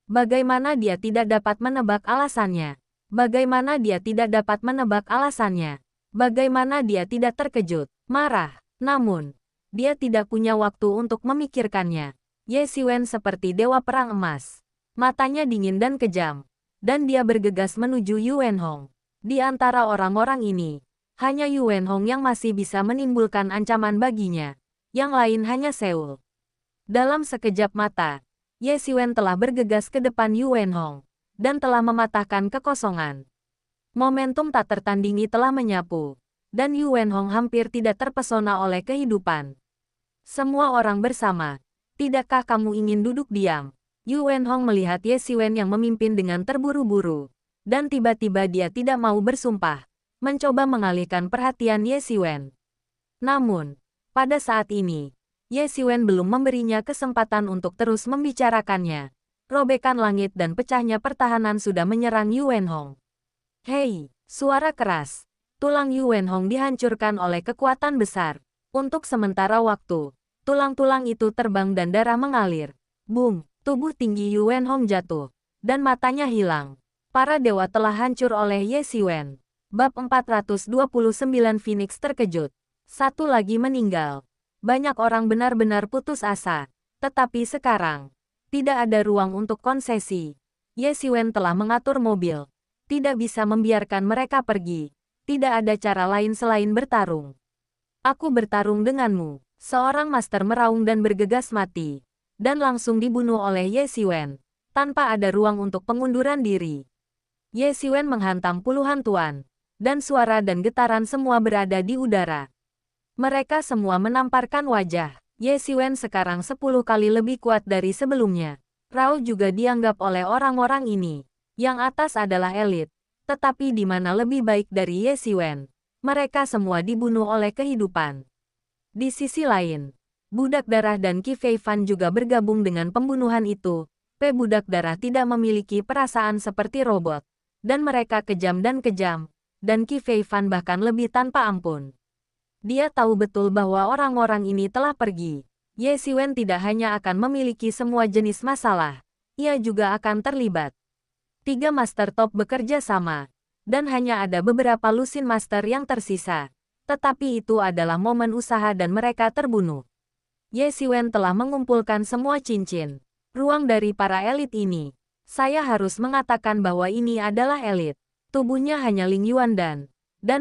Bagaimana dia tidak dapat menebak alasannya? Bagaimana dia tidak dapat menebak alasannya? Bagaimana dia tidak terkejut, marah? Namun, dia tidak punya waktu untuk memikirkannya. Ye Xiwen seperti dewa perang emas. Matanya dingin dan kejam. Dan dia bergegas menuju Yu Wenhong. Di antara orang-orang ini, hanya Yu Wenhong yang masih bisa menimbulkan ancaman baginya. Yang lain hanya Seul. Dalam sekejap mata, Ye Xiwen telah bergegas ke depan Yu Wenhong. Dan telah mematahkan kekosongan. Momentum tak tertandingi telah menyapu. Dan Yu Wenhong hampir tidak terpesona oleh kehidupan. Semua orang bersama. Tidakkah kamu ingin duduk diam? Yu Wenhong melihat Ye Xiwen yang memimpin dengan terburu-buru. Dan tiba-tiba dia tidak mau bersumpah, mencoba mengalihkan perhatian Ye Xiwen. Namun, pada saat ini, Ye Xiwen belum memberinya kesempatan untuk terus membicarakannya. Robekan langit dan pecahnya pertahanan sudah menyerang Yu Wenhong. Hei, suara keras. Tulang Yu Wenhong dihancurkan oleh kekuatan besar. Untuk sementara waktu, tulang-tulang itu terbang dan darah mengalir. Boom, tubuh tinggi Yu Wenhong jatuh, dan matanya hilang. Para dewa telah hancur oleh Ye Xiwen. Bab 429 Phoenix terkejut. Satu lagi meninggal. Banyak orang benar-benar putus asa. Tetapi sekarang, tidak ada ruang untuk konsesi. Ye Xiwen telah mengatur mobil. Tidak bisa membiarkan mereka pergi. Tidak ada cara lain selain bertarung. Aku bertarung denganmu. Seorang master meraung dan bergegas mati. Dan langsung dibunuh oleh Ye Xiwen. Tanpa ada ruang untuk pengunduran diri. Ye Xiwen menghantam puluhan tuan, dan suara dan getaran semua berada di udara. Mereka semua menamparkan wajah. Ye Xiwen sekarang 10 kali lebih kuat dari sebelumnya. Rao juga dianggap oleh orang-orang ini. Yang atas adalah elit, tetapi di mana lebih baik dari Ye Xiwen. Mereka semua dibunuh oleh kehidupan. Di sisi lain, budak darah dan Qi Feifan juga bergabung dengan pembunuhan itu. Budak darah tidak memiliki perasaan seperti robot. Dan mereka kejam, dan Qi Feifan bahkan lebih tanpa ampun. Dia tahu betul bahwa orang-orang ini telah pergi. Ye Xiwen tidak hanya akan memiliki semua jenis masalah, ia juga akan terlibat. 3 Master Top bekerja sama, dan hanya ada beberapa Lusin Master yang tersisa. Tetapi itu adalah momen usaha dan mereka terbunuh. Ye Xiwen telah mengumpulkan semua cincin. Ruang dari para elit ini. Saya harus mengatakan bahwa ini adalah elit. Tubuhnya hanya Ling Yuan dan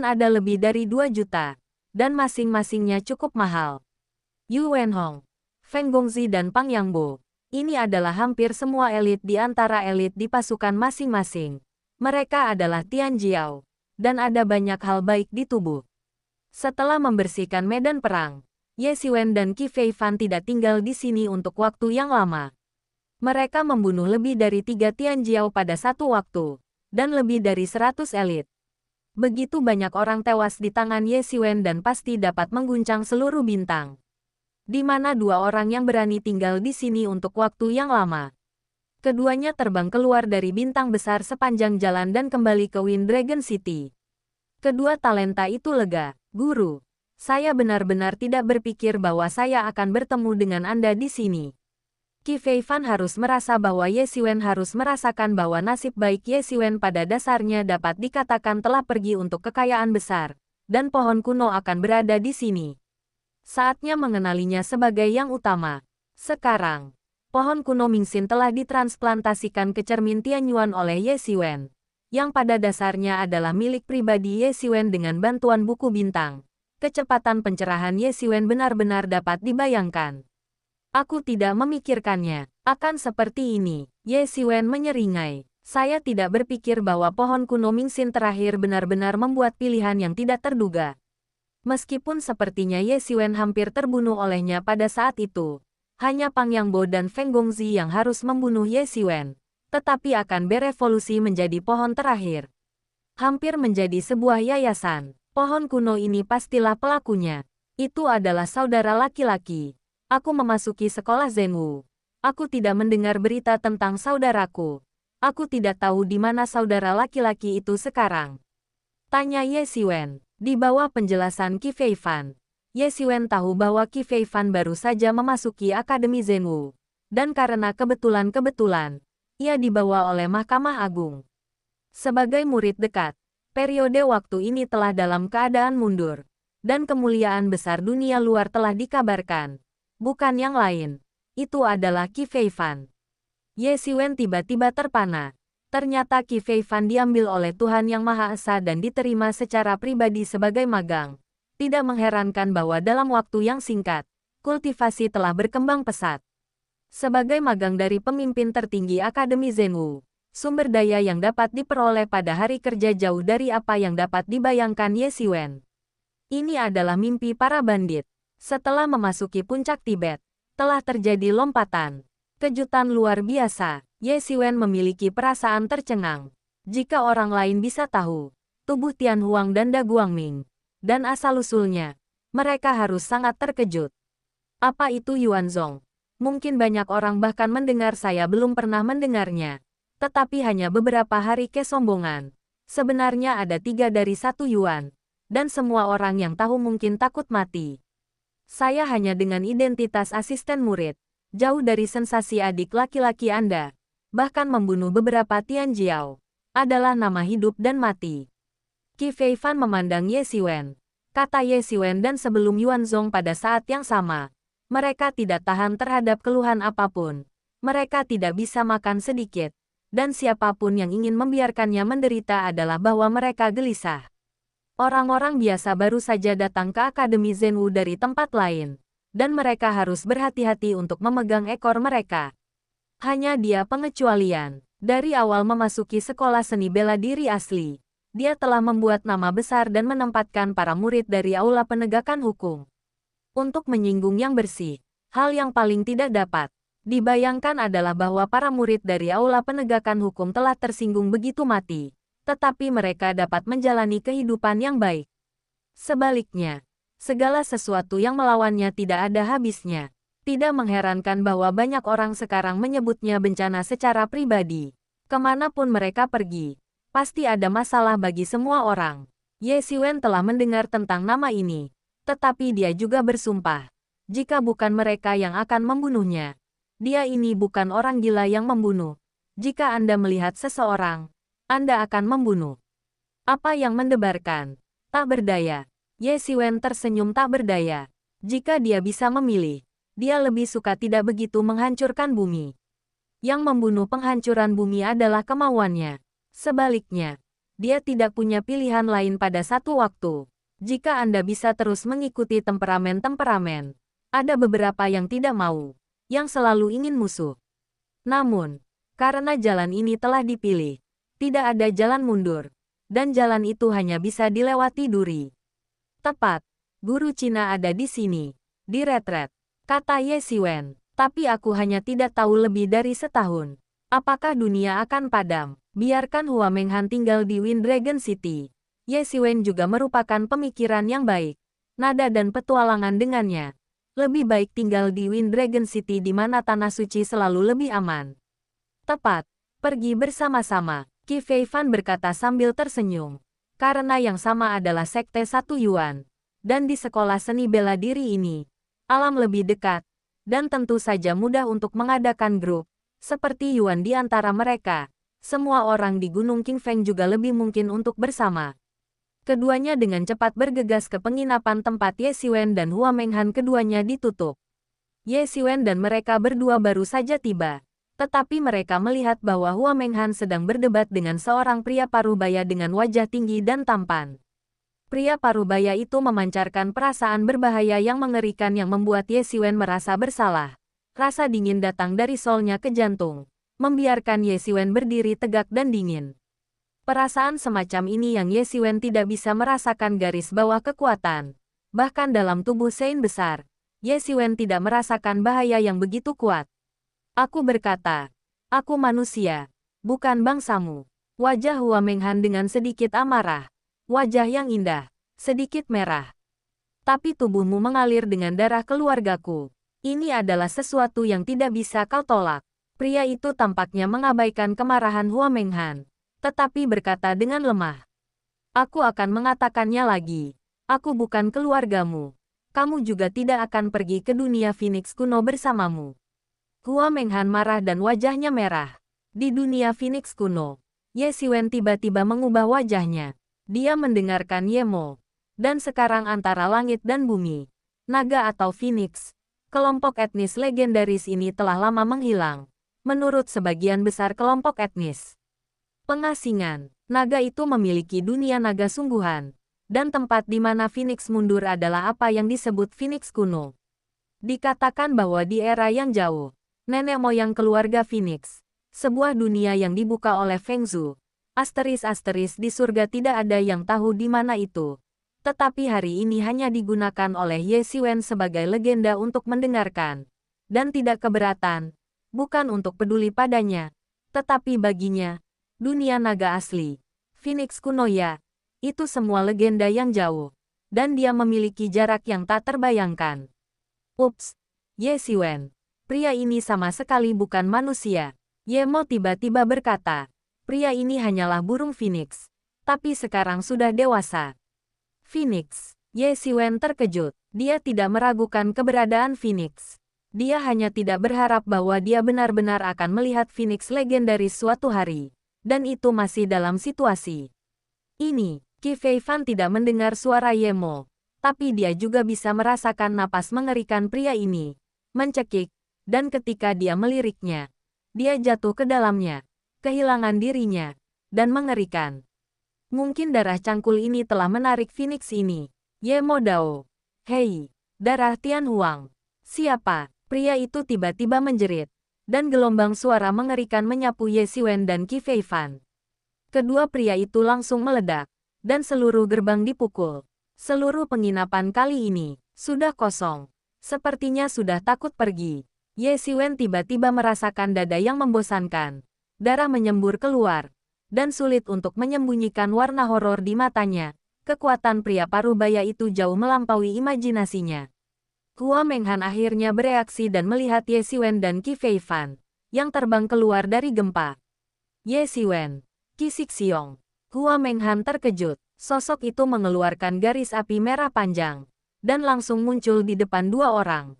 ada lebih dari 2 juta. Dan masing-masingnya cukup mahal. Yu Wenhong, Feng Gongzi dan Pang Yangbo. Ini adalah hampir semua elit di antara elit di pasukan masing-masing. Mereka adalah Tian Jiao. Dan ada banyak hal baik di tubuh. Setelah membersihkan medan perang, Ye Xiwen dan Qi Feifan tidak tinggal di sini untuk waktu yang lama. Mereka membunuh lebih dari 3 Tian Jiao pada satu waktu. Dan lebih dari 100 elit. Begitu banyak orang tewas di tangan Ye Xiwen dan pasti dapat mengguncang seluruh bintang. Di mana 2 orang yang berani tinggal di sini untuk waktu yang lama. Keduanya terbang keluar dari bintang besar sepanjang jalan dan kembali ke Wind Dragon City. Kedua talenta itu lega. Guru, saya benar-benar tidak berpikir bahwa saya akan bertemu dengan Anda di sini. Qi Feifan harus merasa bahwa Ye Xiwen harus merasakan bahwa nasib baik Ye Xiwen pada dasarnya dapat dikatakan telah pergi untuk kekayaan besar, dan pohon kuno akan berada di sini. Saatnya mengenalinya sebagai yang utama. Sekarang, pohon kuno Mingxin telah ditransplantasikan ke cermin Tianyuan oleh Ye Xiwen, yang pada dasarnya adalah milik pribadi Ye Xiwen dengan bantuan buku bintang. Kecepatan pencerahan Ye Xiwen benar-benar dapat dibayangkan. Aku tidak memikirkannya. Akan seperti ini. Ye Xiwen menyeringai. Saya tidak berpikir bahwa pohon kuno Mingxin terakhir benar-benar membuat pilihan yang tidak terduga. Meskipun sepertinya Ye Xiwen hampir terbunuh olehnya pada saat itu. Hanya Pang Yangbo dan Feng Gongzi yang harus membunuh Ye Xiwen. Tetapi akan berevolusi menjadi pohon terakhir. Hampir menjadi sebuah yayasan. Pohon kuno ini pastilah pelakunya. Itu adalah saudara laki-laki. Aku memasuki sekolah Zhenwu. Aku tidak mendengar berita tentang saudaraku. Aku tidak tahu di mana saudara laki-laki itu sekarang. Tanya Ye Xiwen. Di bawah penjelasan Qi Feifan, Ye Xiwen tahu bahwa Qi Feifan baru saja memasuki Akademi Zhenwu. Dan karena kebetulan, ia dibawa oleh Mahkamah Agung. Sebagai murid dekat, periode waktu ini telah dalam keadaan mundur. Dan kemuliaan besar dunia luar telah dikabarkan. Bukan yang lain. Itu adalah Qi Feifan. Ye Xiwen tiba-tiba terpana. Ternyata Qi Feifan diambil oleh Tuhan Yang Maha Esa dan diterima secara pribadi sebagai magang. Tidak mengherankan bahwa dalam waktu yang singkat, kultivasi telah berkembang pesat. Sebagai magang dari pemimpin tertinggi Akademi Zhenwu, sumber daya yang dapat diperoleh pada hari kerja jauh dari apa yang dapat dibayangkan Ye Xiwen. Ini adalah mimpi para bandit. Setelah memasuki puncak Tibet, telah terjadi lompatan. Kejutan luar biasa. Ye Xiwen memiliki perasaan tercengang. Jika orang lain bisa tahu, tubuh Tian Huang dan Da Guangming, dan asal-usulnya, mereka harus sangat terkejut. Apa itu Yuan Zong? Mungkin banyak orang bahkan mendengar saya belum pernah mendengarnya. Tetapi hanya beberapa hari kesombongan. Sebenarnya ada 3 dari 1 Yuan. Dan semua orang yang tahu mungkin takut mati. Saya hanya dengan identitas asisten murid, jauh dari sensasi adik laki-laki Anda, bahkan membunuh beberapa Tian Jiao, adalah nama hidup dan mati. Qi Feifan memandang Ye Xiwen, kata Ye Xiwen dan sebelum Yuan Zong pada saat yang sama. Mereka tidak tahan terhadap keluhan apapun. Mereka tidak bisa makan sedikit, dan siapapun yang ingin membiarkannya menderita adalah bahwa mereka gelisah. Orang-orang biasa baru saja datang ke Akademi Zhenwu dari tempat lain, dan mereka harus berhati-hati untuk memegang ekor mereka. Hanya dia pengecualian. Dari awal memasuki sekolah seni bela diri asli, dia telah membuat nama besar dan menempatkan para murid dari aula penegakan hukum. Untuk menyinggung yang bersih, hal yang paling tidak dapat dibayangkan adalah bahwa para murid dari aula penegakan hukum telah tersinggung begitu mati. Tetapi mereka dapat menjalani kehidupan yang baik. Sebaliknya, segala sesuatu yang melawannya tidak ada habisnya. Tidak mengherankan bahwa banyak orang sekarang menyebutnya bencana secara pribadi. Kemanapun mereka pergi, pasti ada masalah bagi semua orang. Ye Xiwen telah mendengar tentang nama ini, tetapi dia juga bersumpah, jika bukan mereka yang akan membunuhnya. Dia ini bukan orang gila yang membunuh. Jika Anda melihat seseorang, Anda akan membunuh. Apa yang mendebarkan? Tak berdaya. Ye Xiwen tersenyum tak berdaya. Jika dia bisa memilih, dia lebih suka tidak begitu menghancurkan bumi. Yang membunuh penghancuran bumi adalah kemauannya. Sebaliknya, Dia tidak punya pilihan lain pada satu waktu. Jika Anda bisa terus mengikuti temperamen-temperamen, ada beberapa yang tidak mau, yang selalu ingin musuh. Namun, karena jalan ini telah dipilih, tidak ada jalan mundur, dan jalan itu hanya bisa dilewati duri. Tepat, guru Cina ada di sini, di retret, kata Ye Xiwen. Tapi aku hanya tidak tahu lebih dari setahun. Apakah dunia akan padam? Biarkan Hua Menghan tinggal di Wind Dragon City. Ye Xiwen juga merupakan pemikiran yang baik. Nada dan petualangan dengannya. Lebih baik tinggal di Wind Dragon City di mana tanah suci selalu lebih aman. Tepat, pergi bersama-sama, Qi Feifan berkata sambil tersenyum. Karena yang sama adalah Sekte Satu Yuan. Dan di sekolah seni bela diri ini, alam lebih dekat, dan tentu saja mudah untuk mengadakan grup, seperti Yuan di antara mereka. Semua orang di Gunung Qingfeng juga lebih mungkin untuk bersama. Keduanya dengan cepat bergegas ke penginapan tempat Ye Xiwen dan Hua Menghan keduanya ditutup. Ye Xiwen dan mereka berdua baru saja tiba. Tetapi mereka melihat bahwa Hua Menghan sedang berdebat dengan seorang pria parubaya dengan wajah tinggi dan tampan. Pria parubaya itu memancarkan perasaan berbahaya yang mengerikan yang membuat Ye Xiwen merasa bersalah. Rasa dingin datang dari solnya ke jantung, membiarkan Ye Xiwen berdiri tegak dan dingin. Perasaan semacam ini yang Ye Xiwen tidak bisa merasakan garis bawah kekuatan. Bahkan dalam tubuh Sein besar, Ye Xiwen tidak merasakan bahaya yang begitu kuat. Aku berkata, aku manusia, bukan bangsamu. Wajah Hua Menghan dengan sedikit amarah. Wajah yang indah, sedikit merah. Tapi tubuhmu mengalir dengan darah keluargaku. Ini adalah sesuatu yang tidak bisa kau tolak. Pria itu tampaknya mengabaikan kemarahan Hua Menghan, tetapi berkata dengan lemah. Aku akan mengatakannya lagi. Aku bukan keluargamu. Kamu juga tidak akan pergi ke dunia Phoenix kuno bersamamu. Hua Menghan marah dan wajahnya merah. Di dunia Phoenix kuno, Ye Xiwen tiba-tiba mengubah wajahnya. Dia mendengarkan Yemo. Dan sekarang antara langit dan bumi, naga atau Phoenix, kelompok etnis legendaris ini telah lama menghilang. Menurut sebagian besar kelompok etnis pengasingan, naga itu memiliki dunia naga sungguhan. Dan tempat di mana Phoenix mundur adalah apa yang disebut Phoenix kuno. Dikatakan bahwa di era yang jauh, nenek moyang keluarga Phoenix, sebuah dunia yang dibuka oleh Feng Zhu. Asteris-asteris di surga tidak ada yang tahu di mana itu. Tetapi hari ini hanya digunakan oleh Ye Xiwen sebagai legenda untuk mendengarkan. Dan tidak keberatan. Bukan untuk peduli padanya. Tetapi baginya, dunia naga asli, Phoenix kuno ya, itu semua legenda yang jauh. Dan dia memiliki jarak yang tak terbayangkan. Ups, Ye Xiwen. Pria ini sama sekali bukan manusia. Yemo tiba-tiba berkata. Pria ini hanyalah burung Phoenix, tapi sekarang sudah dewasa. Phoenix, Ye Xiwen terkejut. Dia tidak meragukan keberadaan Phoenix. Dia hanya tidak berharap bahwa dia benar-benar akan melihat Phoenix legendaris suatu hari. Dan itu masih dalam situasi ini. Qi Feifan tidak mendengar suara Yemo, tapi dia juga bisa merasakan napas mengerikan pria ini. Mencekik, dan ketika dia meliriknya, dia jatuh ke dalamnya. Kehilangan dirinya, dan mengerikan. Mungkin darah cangkul ini telah menarik Phoenix ini. Yemo Dao. Hei, darah Tian Huang. Siapa? Pria itu tiba-tiba menjerit, dan gelombang suara mengerikan menyapu Ye Xiwen dan Qi Feifan. Kedua pria itu langsung meledak, dan seluruh gerbang dipukul. Seluruh penginapan kali ini sudah kosong. Sepertinya sudah takut pergi. Ye Xiwen tiba-tiba merasakan dada yang membosankan. Darah menyembur keluar, dan sulit untuk menyembunyikan warna horor di matanya. Kekuatan pria parubaya itu jauh melampaui imajinasinya. Hua Menghan akhirnya bereaksi dan melihat Ye Xiwen dan Qi Feifan, yang terbang keluar dari gempa. Ye Xiwen, Qi Xixiong. Hua Menghan terkejut. Sosok itu mengeluarkan garis api merah panjang, dan langsung muncul di depan dua orang.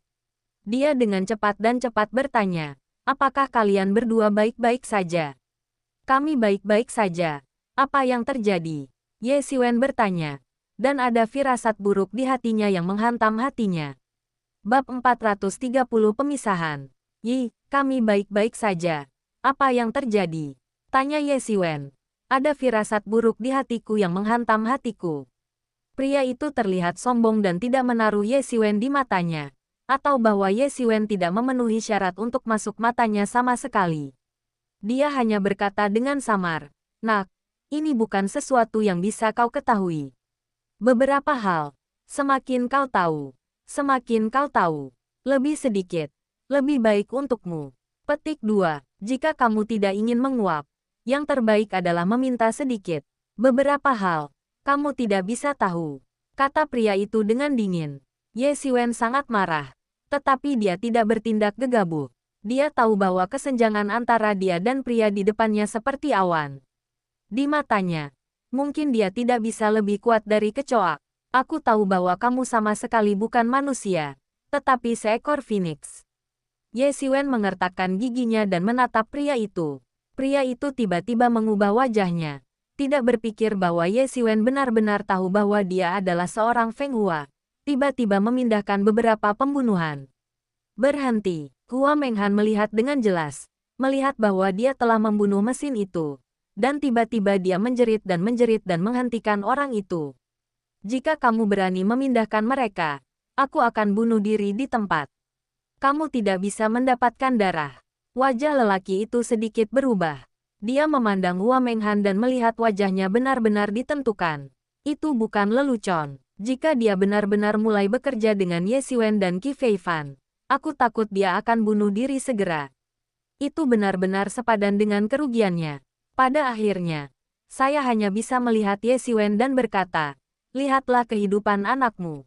Dia dengan cepat bertanya. Apakah kalian berdua baik-baik saja? Kami baik-baik saja. Apa yang terjadi? Ye Xiwen bertanya. Dan ada firasat buruk di hatinya yang menghantam hatinya. Bab 430 Pemisahan. Yi, kami baik-baik saja. Apa yang terjadi? Tanya Ye Xiwen. Ada firasat buruk di hatiku yang menghantam hatiku. Pria itu terlihat sombong dan tidak menaruh Ye Xiwen di matanya. Atau bahwa Ye Xiwen tidak memenuhi syarat untuk masuk matanya sama sekali. Dia hanya berkata dengan samar, "Nak, ini bukan sesuatu yang bisa kau ketahui. Beberapa hal, semakin kau tahu, lebih sedikit, lebih baik untukmu." Petik 2. Jika kamu tidak ingin menguap, yang terbaik adalah meminta sedikit. Beberapa hal, kamu tidak bisa tahu, kata pria itu dengan dingin. Ye Xiwen sangat marah, tetapi dia tidak bertindak gegabah. Dia tahu bahwa kesenjangan antara dia dan pria di depannya seperti awan. Di matanya, mungkin dia tidak bisa lebih kuat dari kecoak. Aku tahu bahwa kamu sama sekali bukan manusia, tetapi seekor phoenix. Ye Xiwen mengertakkan giginya dan menatap pria itu. Pria itu tiba-tiba mengubah wajahnya. Tidak berpikir bahwa Ye Xiwen benar-benar tahu bahwa dia adalah seorang Feng Hua. Tiba-tiba memindahkan beberapa pembunuhan. Berhenti. Hua Menghan melihat dengan jelas. Melihat bahwa dia telah membunuh mesin itu. Dan tiba-tiba dia menjerit dan menghentikan orang itu. Jika kamu berani memindahkan mereka, aku akan bunuh diri di tempat. Kamu tidak bisa mendapatkan darah. Wajah lelaki itu sedikit berubah. Dia memandang Hua Menghan dan melihat wajahnya benar-benar ditentukan. Itu bukan lelucon. Jika dia benar-benar mulai bekerja dengan Ye Xiwen dan Qi Feifan, aku takut dia akan bunuh diri segera. Itu benar-benar sepadan dengan kerugiannya. Pada akhirnya, saya hanya bisa melihat Ye Xiwen dan berkata, "Lihatlah kehidupan anakmu."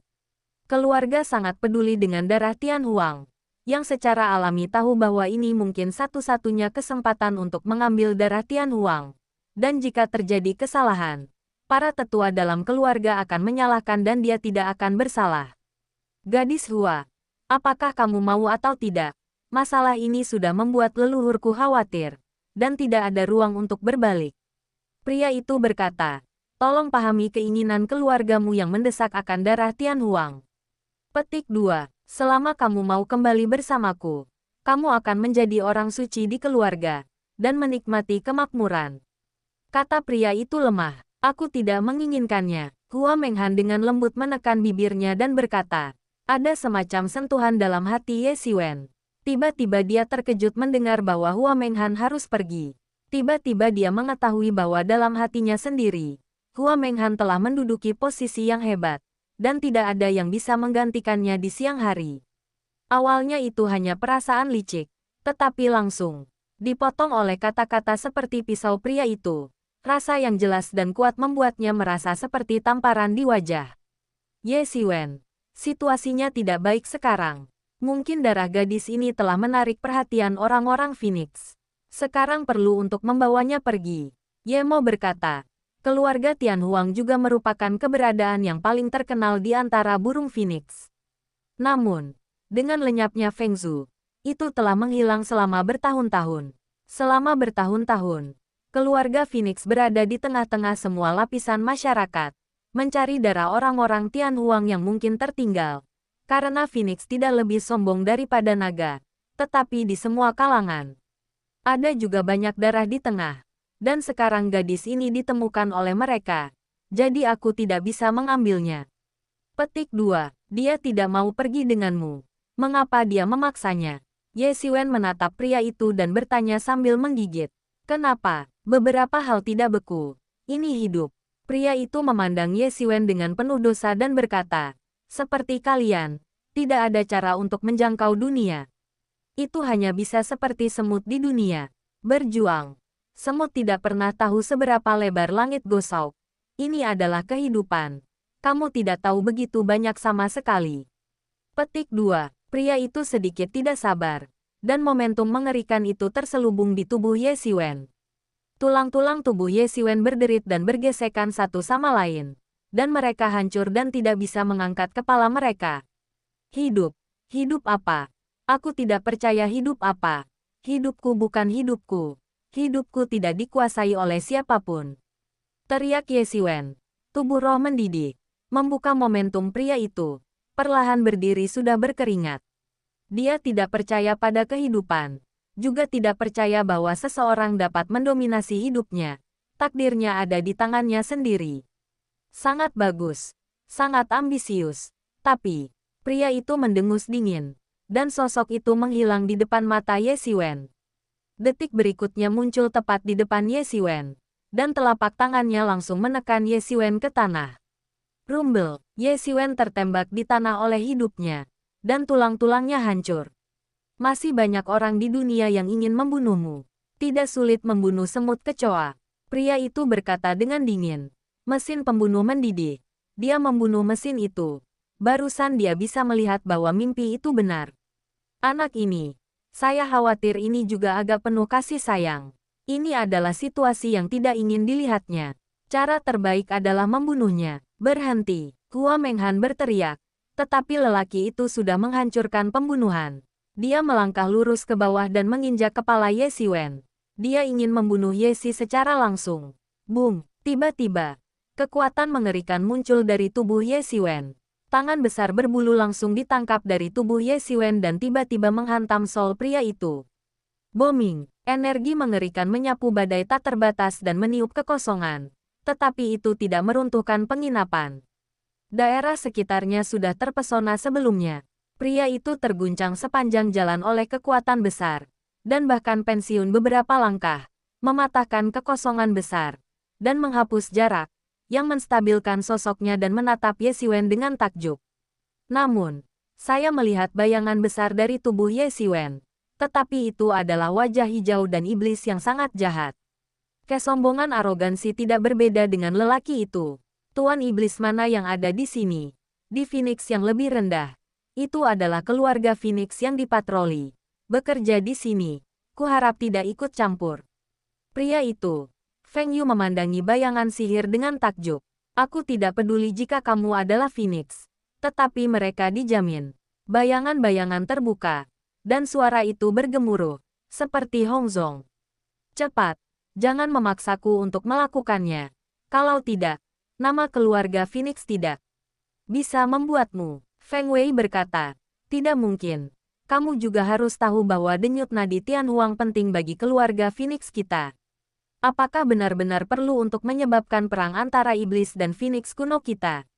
Keluarga sangat peduli dengan darah Tian Huang, yang secara alami tahu bahwa ini mungkin satu-satunya kesempatan untuk mengambil darah Tian Huang. Dan jika terjadi kesalahan, para tetua dalam keluarga akan menyalahkan dan dia tidak akan bersalah. Gadis Hua, apakah kamu mau atau tidak? Masalah ini sudah membuat leluhurku khawatir, dan tidak ada ruang untuk berbalik. Pria itu berkata, "Tolong pahami keinginan keluargamu yang mendesak akan darah Tian Huang." Petik 2. Selama kamu mau kembali bersamaku, kamu akan menjadi orang suci di keluarga, dan menikmati kemakmuran. Kata pria itu lemah. Aku tidak menginginkannya. Hua Menghan dengan lembut menekan bibirnya dan berkata, ada semacam sentuhan dalam hati Ye Xiwen. Tiba-tiba dia terkejut mendengar bahwa Hua Menghan harus pergi. Tiba-tiba dia mengetahui bahwa dalam hatinya sendiri, Hua Menghan telah menduduki posisi yang hebat, dan tidak ada yang bisa menggantikannya di siang hari. Awalnya itu hanya perasaan licik, tetapi langsung dipotong oleh kata-kata seperti pisau pria itu. Rasa yang jelas dan kuat membuatnya merasa seperti tamparan di wajah. Ye Xiwen, situasinya tidak baik sekarang. Mungkin darah gadis ini telah menarik perhatian orang-orang Phoenix. Sekarang perlu untuk membawanya pergi. Ye Mo berkata, keluarga Tian Huang juga merupakan keberadaan yang paling terkenal di antara burung Phoenix. Namun, dengan lenyapnya Feng Zhu, itu telah menghilang selama bertahun-tahun. Selama bertahun-tahun, keluarga Phoenix berada di tengah-tengah semua lapisan masyarakat, mencari darah orang-orang Tian Huang yang mungkin tertinggal. Karena Phoenix tidak lebih sombong daripada naga, tetapi di semua kalangan. Ada juga banyak darah di tengah. Dan sekarang gadis ini ditemukan oleh mereka. Jadi aku tidak bisa mengambilnya. Petik 2. Dia tidak mau pergi denganmu. Mengapa dia memaksanya? Ye Xiwen menatap pria itu dan bertanya sambil menggigit. Kenapa? Beberapa hal tidak beku. Ini hidup. Pria itu memandang Ye Xiwen dengan penuh dosa dan berkata, seperti kalian, tidak ada cara untuk menjangkau dunia. Itu hanya bisa seperti semut di dunia. Berjuang. Semut tidak pernah tahu seberapa lebar langit gosok. Ini adalah kehidupan. Kamu tidak tahu begitu banyak sama sekali. Petik 2. Pria itu sedikit tidak sabar. Dan momentum mengerikan itu terselubung di tubuh Ye Xiwen. Tulang-tulang tubuh Ye Xiwen berderit dan bergesekan satu sama lain. Dan mereka hancur dan tidak bisa mengangkat kepala mereka. Hidup. Hidup apa? Aku tidak percaya hidup apa. Hidupku bukan hidupku. Hidupku tidak dikuasai oleh siapapun. Teriak Ye Xiwen. Tubuh roh mendidih. Membuka momentum pria itu. Perlahan berdiri sudah berkeringat. Dia tidak percaya pada kehidupan. Juga tidak percaya bahwa seseorang dapat mendominasi hidupnya. Takdirnya ada di tangannya sendiri. Sangat bagus. Sangat ambisius. Tapi, pria itu mendengus dingin. Dan sosok itu menghilang di depan mata Ye Xiwen. Detik berikutnya muncul tepat di depan Ye Xiwen. Dan telapak tangannya langsung menekan Ye Xiwen ke tanah. Rumble, Ye Xiwen tertembak di tanah oleh hidupnya. Dan tulang-tulangnya hancur. Masih banyak orang di dunia yang ingin membunuhmu. Tidak sulit membunuh semut kecoa. Pria itu berkata dengan dingin. Mesin pembunuh mendidih. Dia membunuh mesin itu. Barusan dia bisa melihat bahwa mimpi itu benar. Anak ini. Saya khawatir ini juga agak penuh kasih sayang. Ini adalah situasi yang tidak ingin dilihatnya. Cara terbaik adalah membunuhnya. Berhenti. Hua Menghan berteriak. Tetapi lelaki itu sudah menghancurkan pembunuhan. Dia melangkah lurus ke bawah dan menginjak kepala Ye Xiwen. Dia ingin membunuh Ye Xi secara langsung. Boom! Tiba-tiba, kekuatan mengerikan muncul dari tubuh Ye Xiwen. Tangan besar berbulu langsung ditangkap dari tubuh Ye Xiwen dan tiba-tiba menghantam sol pria itu. Booming! Energi mengerikan menyapu badai tak terbatas dan meniup kekosongan. Tetapi itu tidak meruntuhkan penginapan. Daerah sekitarnya sudah terpesona sebelumnya. Pria itu terguncang sepanjang jalan oleh kekuatan besar. Dan bahkan pensiun beberapa langkah, mematahkan kekosongan besar, dan menghapus jarak, yang menstabilkan sosoknya dan menatap Ye Xiwen dengan takjub. Namun, saya melihat bayangan besar dari tubuh Ye Xiwen, tetapi itu adalah wajah hijau dan iblis yang sangat jahat. Kesombongan arogansi tidak berbeda dengan lelaki itu. Tuan iblis mana yang ada di sini? Di Phoenix yang lebih rendah. Itu adalah keluarga Phoenix yang dipatroli. Bekerja di sini. Kuharap tidak ikut campur. Pria itu. Feng Yu memandangi bayangan sihir dengan takjub. Aku tidak peduli jika kamu adalah Phoenix. Tetapi mereka dijamin. Bayangan-bayangan terbuka. Dan suara itu bergemuruh. Seperti Hong Zong. Cepat. Jangan memaksaku untuk melakukannya. Kalau tidak, nama keluarga Phoenix tidak bisa membuatmu. Feng Wei berkata. Tidak mungkin. Kamu juga harus tahu bahwa denyut nadi Tianhuang penting bagi keluarga Phoenix kita. Apakah benar-benar perlu untuk menyebabkan perang antara iblis dan Phoenix kuno kita?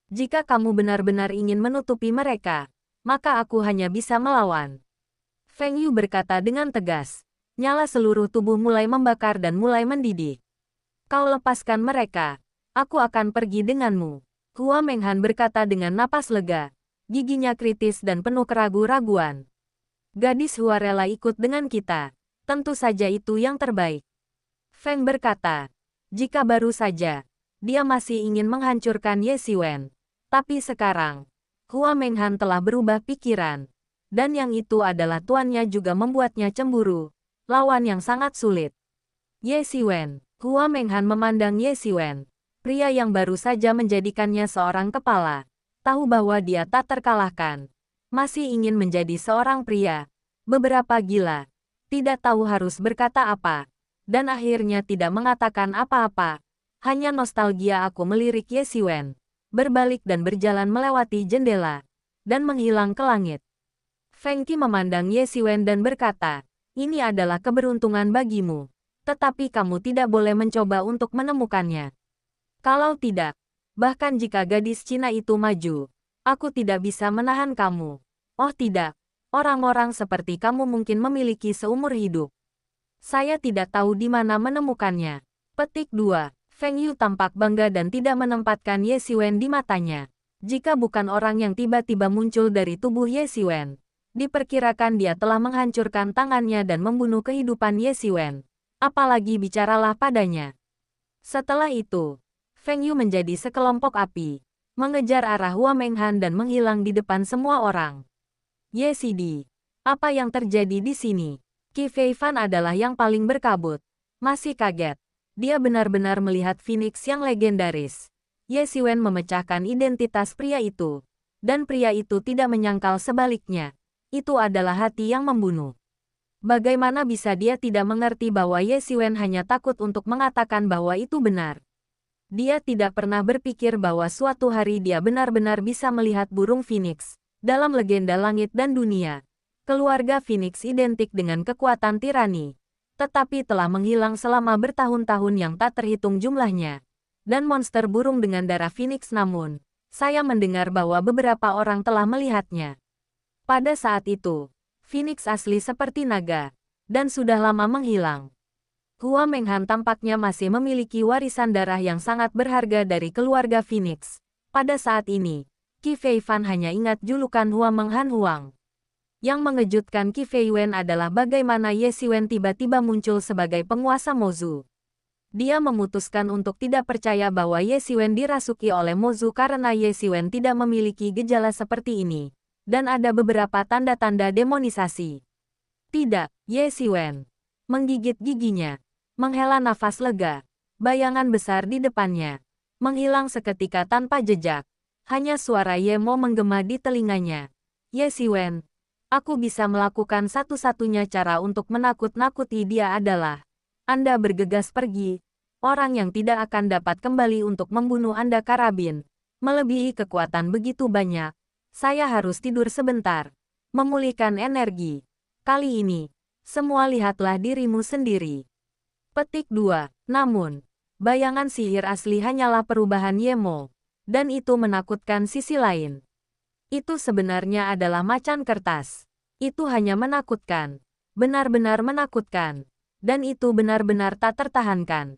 Jika kamu benar-benar ingin menutupi mereka, maka aku hanya bisa melawan. Feng Yu berkata dengan tegas. Nyala seluruh tubuh mulai membakar dan mulai mendidih. Kau lepaskan mereka, aku akan pergi denganmu. Hua Menghan berkata dengan napas lega. Giginya kritis dan penuh keraguan-raguan. Gadis Hua rela ikut dengan kita. Tentu saja itu yang terbaik. Feng berkata. Jika baru saja, dia masih ingin menghancurkan Ye Xiwen. Tapi sekarang, Hua Menghan telah berubah pikiran. Dan yang itu adalah tuannya juga membuatnya cemburu. Lawan yang sangat sulit. Ye Xiwen. Hua Menghan memandang Ye Xiwen. Pria yang baru saja menjadikannya seorang kepala. Tahu bahwa dia tak terkalahkan. Masih ingin menjadi seorang pria. Beberapa gila. Tidak tahu harus berkata apa. Dan akhirnya tidak mengatakan apa-apa. Hanya nostalgia aku melirik Ye Xiwen. Berbalik dan berjalan melewati jendela. Dan menghilang ke langit. Feng Qi memandang Ye Xiwen dan berkata, ini adalah keberuntungan bagimu. Tetapi kamu tidak boleh mencoba untuk menemukannya. Kalau tidak, bahkan jika gadis Cina itu maju, aku tidak bisa menahan kamu. Oh tidak, orang-orang seperti kamu mungkin memiliki seumur hidup. Saya tidak tahu di mana menemukannya. Petik 2. Feng Yu tampak bangga dan tidak menempatkan Ye Xiwen di matanya. Jika bukan orang yang tiba-tiba muncul dari tubuh Ye Xiwen, diperkirakan dia telah menghancurkan tangannya dan membunuh kehidupan Ye Xiwen. Apalagi bicaralah padanya. Setelah itu, Feng Yu menjadi sekelompok api, mengejar arah Hua Menghan dan menghilang di depan semua orang. Ye Xidi, apa yang terjadi di sini? Qi Feifan adalah yang paling berkabut. Masih kaget. Dia benar-benar melihat Phoenix yang legendaris. Ye Xiwen memecahkan identitas pria itu. Dan pria itu tidak menyangkal sebaliknya. Itu adalah hati yang membunuh. Bagaimana bisa dia tidak mengerti bahwa Ye Xiwen hanya takut untuk mengatakan bahwa itu benar? Dia tidak pernah berpikir bahwa suatu hari dia benar-benar bisa melihat burung Phoenix. Dalam legenda langit dan dunia, keluarga Phoenix identik dengan kekuatan tirani. tetapi telah menghilang selama bertahun-tahun yang tak terhitung jumlahnya. Dan monster burung dengan darah Phoenix, namun, saya mendengar bahwa beberapa orang telah melihatnya. Pada saat itu, Phoenix asli seperti naga, dan sudah lama menghilang. Hua Menghan tampaknya masih memiliki warisan darah yang sangat berharga dari keluarga Phoenix. Pada saat ini, Qi Feifan hanya ingat julukan Hua Menghan Huang. Yang mengejutkan Qi Feiwen adalah bagaimana Ye Xiwen tiba-tiba muncul sebagai penguasa Mozu. Dia memutuskan untuk tidak percaya bahwa Ye Xiwen dirasuki oleh Mozu karena Ye Xiwen tidak memiliki gejala seperti ini, dan ada beberapa tanda-tanda demonisasi. Tidak, Ye Xiwen menggigit giginya, menghela nafas lega. Bayangan besar di depannya menghilang seketika tanpa jejak. Hanya suara Ye Mo menggema di telinganya. Ye Xiwen, aku bisa melakukan satu-satunya cara untuk menakut-nakuti dia adalah Anda bergegas pergi. Orang yang tidak akan dapat kembali untuk membunuh Anda karabin. Melebihi kekuatan begitu banyak. Saya harus tidur sebentar. Memulihkan energi. Kali ini, semua lihatlah dirimu sendiri. Petik 2. Namun, bayangan sihir asli hanyalah perubahan Ye Mo. Dan itu menakutkan sisi lain. Itu sebenarnya adalah macan kertas. Itu hanya menakutkan. Benar-benar menakutkan. Dan itu benar-benar tak tertahankan.